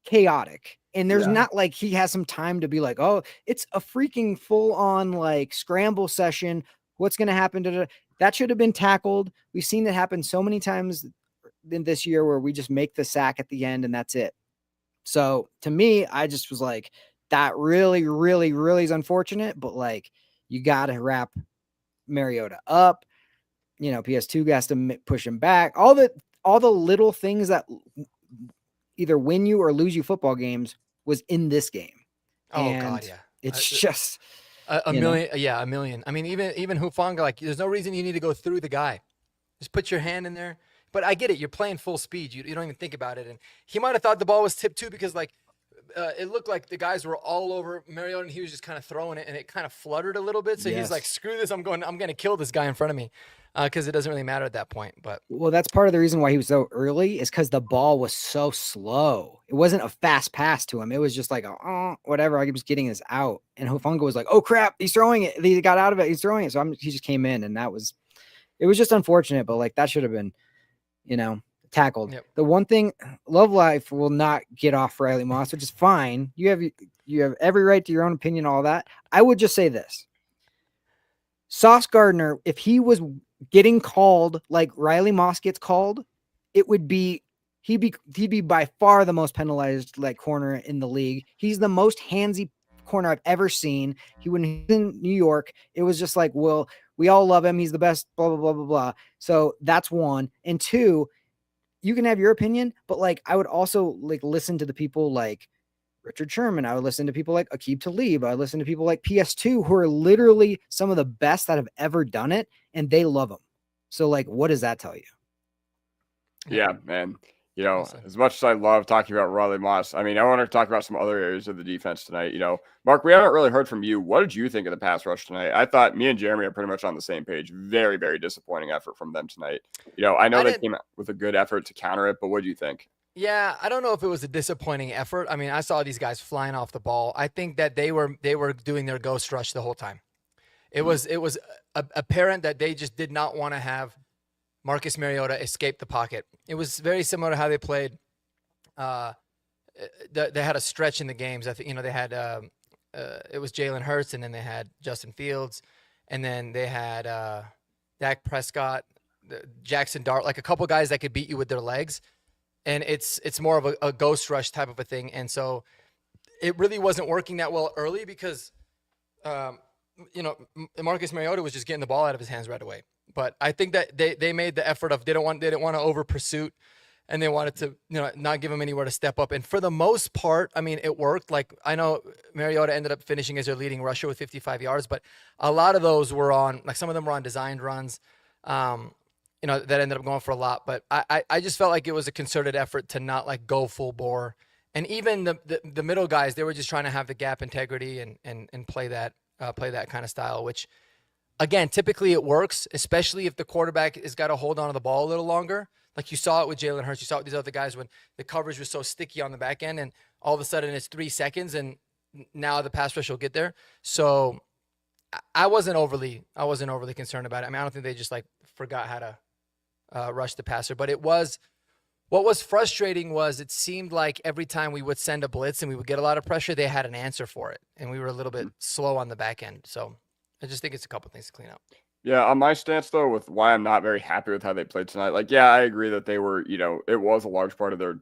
chaotic. And there's not like he has some time to be like, oh, it's a freaking full on like scramble session. What's going to happen that should have been tackled. We've seen it happen so many times in this year where we just make the sack at the end and that's it. So to me, I just was like, that really, really, really is unfortunate, but like you got to wrap Mariota up, PS2 has to push him back. All the little things that either win you or lose you football games was in this game. God, yeah. It's just a million. Yeah. A million. I mean, even Hufanga, like there's no reason you need to go through the guy. Just put your hand in there. But I get it. You're playing full speed. You don't even think about it. And he might have thought the ball was tipped too because like it looked like the guys were all over Mariota and he was just kind of throwing it and it kind of fluttered a little bit. So he's like, screw this. I'm going to kill this guy in front of me because it doesn't really matter at that point. But that's part of the reason why he was so early is because the ball was so slow. It wasn't a fast pass to him. It was just like, whatever. I was getting this out. And Hufanga was like, oh crap, he's throwing it. He got out of it. He's throwing it. So he just came in and it was just unfortunate. But like that should have been, tackled. Yep. The one thing, Love Life will not get off Riley Moss, which is fine. You have every right to your own opinion, all that. I would just say this. Sauce Gardner, if he was getting called like Riley Moss gets called, he'd be by far the most penalized like corner in the league. He's the most handsy corner I've ever seen. When he was in New York, it was just like, well, we all love him. He's the best, blah, blah, blah, blah, blah. So that's one. And two, you can have your opinion, but like, I would also like listen to the people like Richard Sherman. I would listen to people like Aqib Talib. I would listen to people like PS2 who are literally some of the best that have ever done it. And they love him. So like, what does that tell you? Yeah, man. As much as I love talking about Riley Moss, I mean, I want to talk about some other areas of the defense tonight. Mark, we haven't really heard from you. What did you think of the pass rush tonight? I thought me and Jeremy are pretty much on the same page. Very, very disappointing effort from them tonight. I know they came out with a good effort to counter it, but what do you think? Yeah, I don't know if it was a disappointing effort. I mean, I saw these guys flying off the ball. I think that they were doing their ghost rush the whole time. It was apparent that they just did not want to have Marcus Mariota escaped the pocket. It was very similar to how they played they had a stretch in the games. I think they had it was Jalen Hurts, and then they had Justin Fields, and then they had Dak Prescott, Jackson Dart, like a couple guys that could beat you with their legs, and it's more of a ghost rush type of a thing, and so it really wasn't working that well early because Marcus Mariota was just getting the ball out of his hands right away. But I think that they made the effort of they didn't want to over pursuit, and they wanted to not give him anywhere to step up. And for the most part, I mean, it worked. Like I know Mariota ended up finishing as their leading rusher with 55 yards, but a lot of those were on, like some of them were on designed runs, that ended up going for a lot. But I just felt like it was a concerted effort to not like go full bore. And even the middle guys, they were just trying to have the gap integrity and play that kind of style, which again, typically it works, especially if the quarterback has got to hold on to the ball a little longer. Like you saw it with Jalen Hurts, you saw it with these other guys when the coverage was so sticky on the back end, and all of a sudden it's 3 seconds, and now the pass rush will get there. So I wasn't overly concerned about it. I mean, I don't think they just like forgot how to rush the passer, but what was frustrating was it seemed like every time we would send a blitz and we would get a lot of pressure, they had an answer for it, and we were a little bit slow on the back end. So I just think it's a couple things to clean up. Yeah, on my stance though, with why I'm not very happy with how they played tonight. Like, yeah, I agree that they were, it was a large part of their,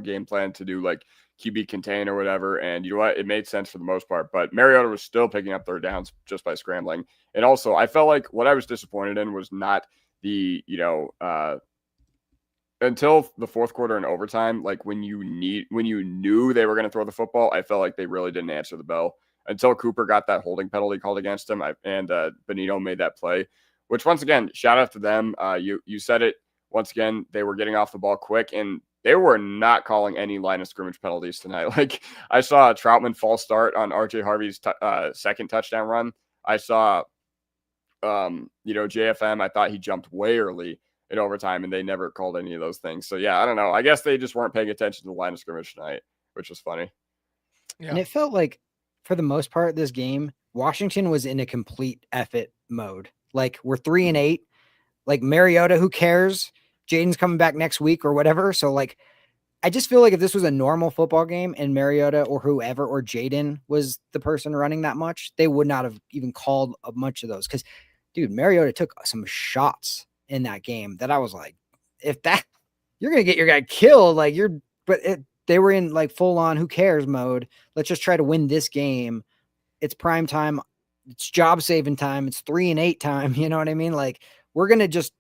game plan to do like QB contain or whatever. And you know what? It made sense for the most part. But Mariota was still picking up third downs just by scrambling. And also, I felt like what I was disappointed in was not the, until the fourth quarter and overtime, like when you knew they were going to throw the football, I felt like they really didn't answer the bell until Cooper got that holding penalty called against him, and Benito made that play, which once again, shout out to them. You said it once again, they were getting off the ball quick, and they were not calling any line of scrimmage penalties tonight. Like I saw a Troutman false start on RJ Harvey's second touchdown run. I saw, JFM. I thought he jumped way early in overtime, and they never called any of those things. So yeah, I don't know. I guess they just weren't paying attention to the line of scrimmage tonight, which was funny. Yeah. And it felt like, for the most part, this game, Washington was in a complete effort mode. Like we're 3-8. Like Mariota, who cares? Jaden's coming back next week or whatever. So like, I just feel like if this was a normal football game and Mariota or whoever or Jaden was the person running that much, they would not have even called a bunch of those. Because, dude, Mariota took some shots in that game that I was like, you're gonna get your guy killed. Like they were in like full on who cares mode. Let's just try to win this game. It's prime time. It's job saving time. It's 3-8 time. You know what I mean? Like we're going to just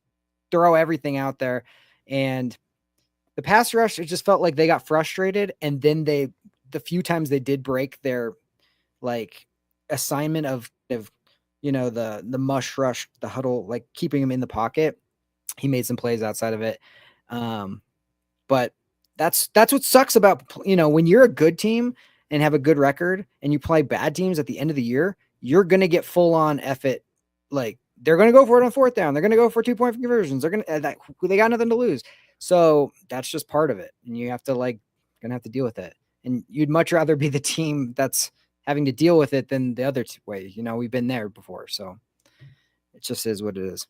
throw everything out there. And the pass rush, it just felt like they got frustrated. And then the few times they did break their like assignment of the mush rush, the huddle, like keeping him in the pocket, he made some plays outside of it. But that's what sucks about, when you're a good team and have a good record and you play bad teams at the end of the year, you're going to get full on effort. Like they're going to go for it on fourth down. They're going to go for 2-point conversions. They got nothing to lose. So that's just part of it. And you have to going to have to deal with it. And you'd much rather be the team that's having to deal with it than the other way. We've been there before. So it just is what it is.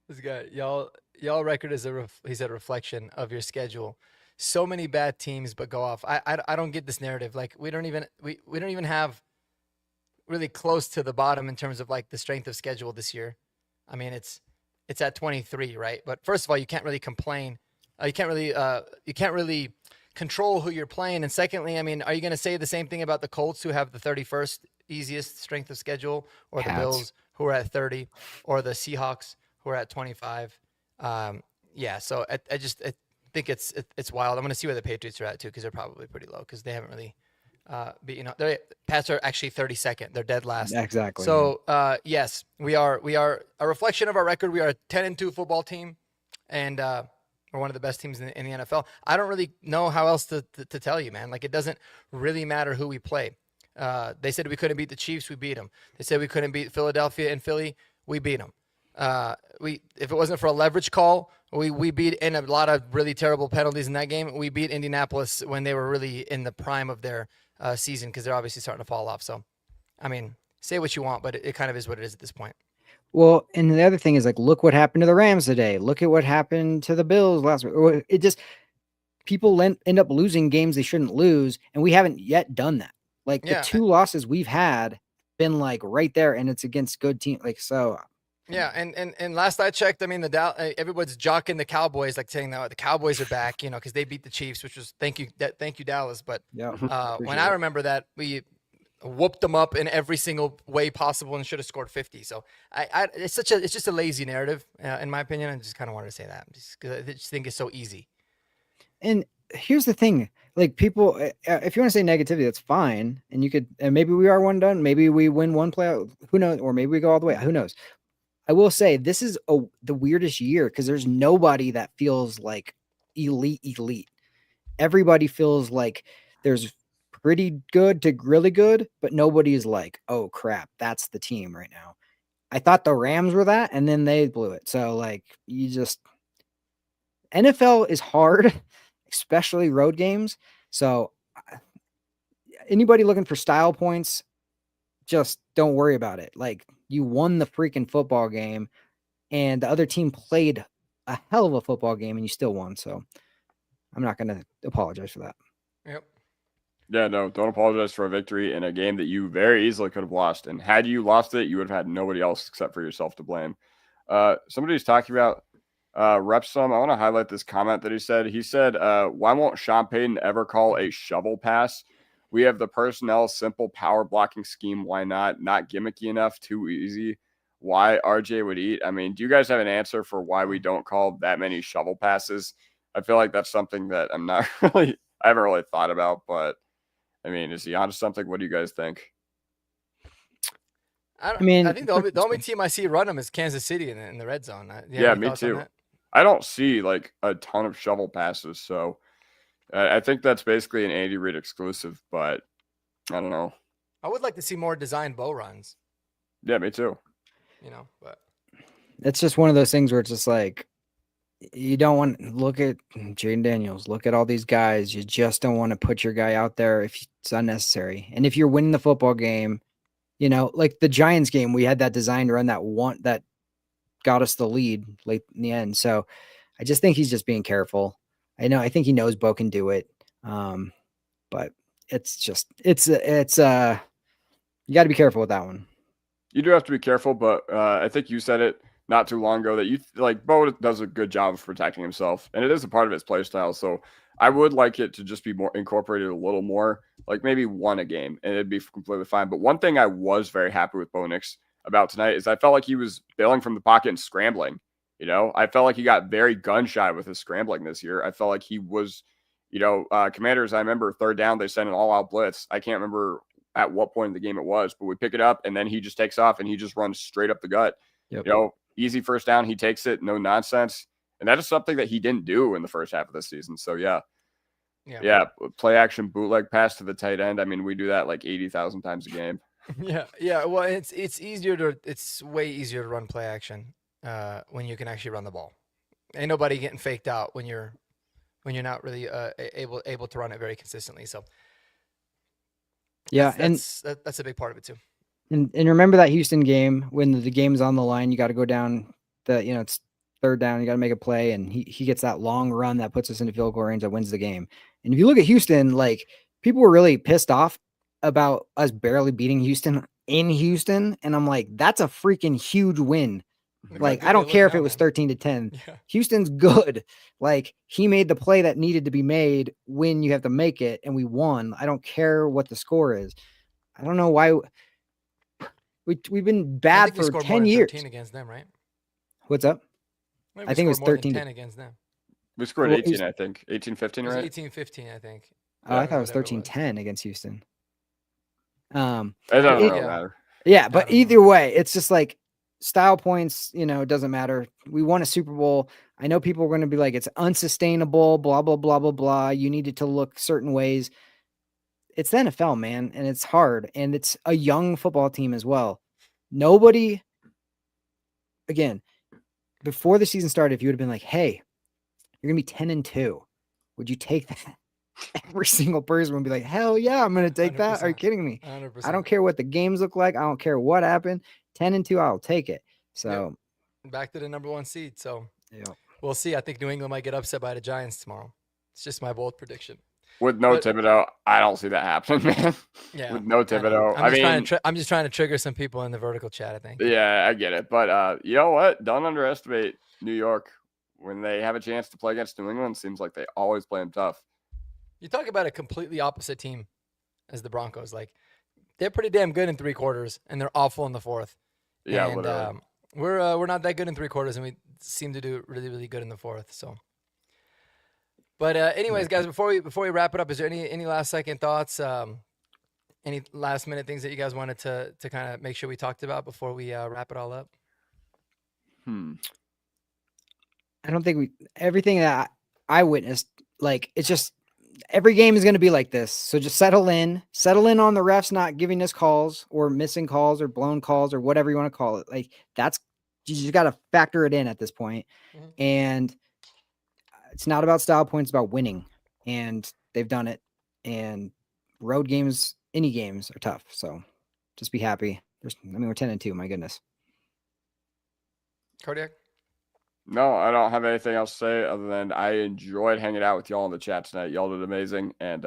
This guy, y'all record is he's a reflection of your schedule. So many bad teams, but go off. I don't get this narrative. Like we don't even have really close to the bottom in terms of like the strength of schedule this year. I mean, it's at 23, right? But first of all, you can't really complain. You can't really control who you're playing. And secondly, I mean, are you going to say the same thing about the Colts, who have the 31st easiest strength of schedule, or the Bills, who are at 30, or the Seahawks, who are at 25? Yeah, so I think it's wild. I'm going to see where the Patriots are at too, because they're probably pretty low because they haven't really their Pats are actually 32nd. They're dead last. Exactly. So yes, we are a reflection of our record. We are a 10-2 football team, and we're one of the best teams in the NFL. I don't really know how else to tell you, man. Like it doesn't really matter who we play. They said we couldn't beat the Chiefs, we beat them. They said we couldn't beat Philadelphia and Philly, we beat them. If it wasn't for a leverage call, we beat in a lot of really terrible penalties in that game. We beat Indianapolis when they were really in the prime of their season, because they're obviously starting to fall off. So, I mean, say what you want, but it kind of is what it is at this point. Well, and the other thing is, like, look what happened to the Rams today. Look at what happened to the Bills last week. people end up losing games they shouldn't lose, and we haven't yet done that. Like the 2 losses we've had been like right there, and it's against good team. Like so. Yeah, and last I checked, I mean everybody's jocking the Cowboys, like saying that the Cowboys are back, because they beat the Chiefs, which was thank you Dallas. But Yeah, when I remember that, we whooped them up in every single way possible and should have scored 50. So it's just a lazy narrative, in my opinion. I just kind of wanted to say that because I just think it's so easy. And here's the thing, like people, if you want to say negativity, that's fine. And you could, and maybe we are one done. Maybe we win one playoff. Who knows? Or maybe we go all the way. Who knows? I will say this is the weirdest year because there's nobody that feels like elite. Everybody feels like there's pretty good to really good, but nobody is like, oh crap, that's the team right now. I thought the Rams were that, and then they blew it. So like NFL is hard, especially road games. So anybody looking for style points, just don't worry about it. Like you won the freaking football game and the other team played a hell of a football game and you still won. So I'm not going to apologize for that. Yep. Yeah, no, don't apologize for a victory in a game that you very easily could have lost. And had you lost it, you would have had nobody else except for yourself to blame. Somebody's talking about Repsum. I want to highlight this comment that he said. He said, why won't Sean Payton ever call a shovel pass? We have the personnel, simple power blocking scheme. Why not? Not gimmicky enough, too easy. Why RJ would eat? I mean, do you guys have an answer for why we don't call that many shovel passes? I feel like that's something that I haven't really thought about, but I mean, is he onto something? What do you guys think? I think the only team I see run them is Kansas City in the red zone. Yeah, me too. I don't see like a ton of shovel passes, so I think that's basically an Andy Reid exclusive, but I don't know. I would like to see more designed bow runs. Yeah, me too. But it's just one of those things where it's just like, you don't want to look at Jaden Daniels, look at all these guys. You just don't want to put your guy out there if it's unnecessary. And if you're winning the football game, like the Giants game, we had that designed run that got us the lead late in the end. So I just think he's just being careful. I think he knows Bo can do it. But it's you got to be careful with that one. You do have to be careful, but I think you said it not too long ago that you like Bo does a good job of protecting himself, and it is a part of his play style. So I would like it to just be more incorporated a little more, like maybe one a game, and it'd be completely fine. But one thing I was very happy with Bo Nix about tonight is I felt like he was bailing from the pocket and scrambling. I felt like he got very gun shy with his scrambling this year. I felt like he was, Commanders, I remember third down, they sent an all-out blitz. I can't remember at what point in the game it was, but we pick it up, and then he just takes off, and he just runs straight up the gut. Yep. Easy first down. He takes it, no nonsense. And that is something that he didn't do in the first half of the season. So, yeah, play action bootleg pass to the tight end. I mean, we do that like 80,000 times a game. Yeah. Well, it's way easier to run play action when you can actually run the ball. Ain't nobody getting faked out when you're not really able to run it very consistently. So, that's a big part of it too. And remember that Houston game when the game's on the line, you got to go down it's third down, you got to make a play, and he gets that long run that puts us into field goal range that wins the game. And if you look at Houston, like people were really pissed off about us barely beating Houston in Houston, and I'm like, that's a freaking huge win. Like I don't care if it was 13-10. Yeah. Houston's good. Like he made the play that needed to be made when you have to make it, and we won. I don't care what the score is. I don't know why. We've been bad for 10 years. 13 against them, right? What's up? I think it was 13 10 against them. We scored 18, I think. 18-15, right? 18-15, I think. Oh, I thought it was 13-10 against Houston. It doesn't really matter. Yeah, but either way, it's just like style points, it doesn't matter. We won a Super Bowl. I know people are going to be like, it's unsustainable, blah, blah, blah, blah, blah. You needed to look certain ways. It's the NFL, man, and it's hard, and it's a young football team as well. Nobody, again, before the season started, if you would have been like, hey, you're going to be 10-2, would you take that? Every single person would be like, hell yeah, I'm going to take 100%. That. Are you kidding me? 100%. I don't care what the games look like. I don't care what happened. 10-2, I'll take it. So back to the number 1 seed. So we'll see. I think New England might get upset by the Giants tomorrow. It's just my bold prediction. With no But- Thibodeau, I don't see that happening, man. Yeah. With no I know. Thibodeau, I'm just trying to trigger some people in the vertical chat, I think. yeah, I get it. But you know what? Don't underestimate New York. When they have a chance to play against New England, seems like they always play them tough. You talk about a completely opposite team as the Broncos. Like, they're pretty damn good in 3 quarters, and they're awful in the 4th. Yeah, and literally. we're not that good in 3 quarters, and we seem to do really, really good in the 4th. So, but anyways, guys, before we wrap it up, is there any last second thoughts? Any last minute things that you guys wanted to kind of make sure we talked about before we wrap it all up? I don't think everything that I witnessed, like, it's just every game is going to be like this. So just settle in on the refs not giving us calls or missing calls or blown calls or whatever you want to call it. Like, that's, you just got to factor it in at this point. Mhm. And it's not about style points, it's about winning. And they've done it. And road games, any games are tough. So just be happy. We're 10-2, my goodness. Cardiac? No, I don't have anything else to say other than I enjoyed hanging out with y'all in the chat tonight. Y'all did amazing. And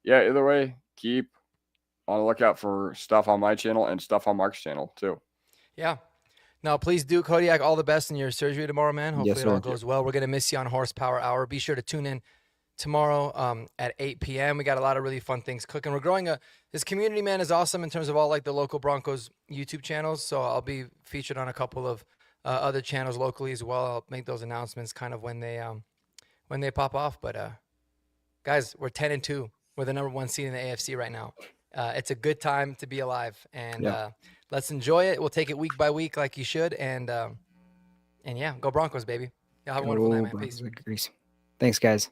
yeah, either way, keep on the lookout for stuff on my channel and stuff on Mark's channel too. Yeah. No, please do, Kodiak, all the best in your surgery tomorrow, man. Hopefully Yes, it all sir. goes well. We're going to miss you on Horsepower Hour. Be sure to tune in tomorrow at 8 p.m. We got a lot of really fun things cooking. We're growing this community, man, is awesome in terms of all like the local Broncos YouTube channels. So I'll be featured on a couple of other channels locally as well. I'll make those announcements kind of when they pop off. But guys, we're 10-2. We're the number 1 seed in the AFC right now. It's a good time to be alive, and let's enjoy it. We'll take it week by week like you should, and yeah, go Broncos, baby. Y'all have a wonderful night, man. Peace. Thanks, guys.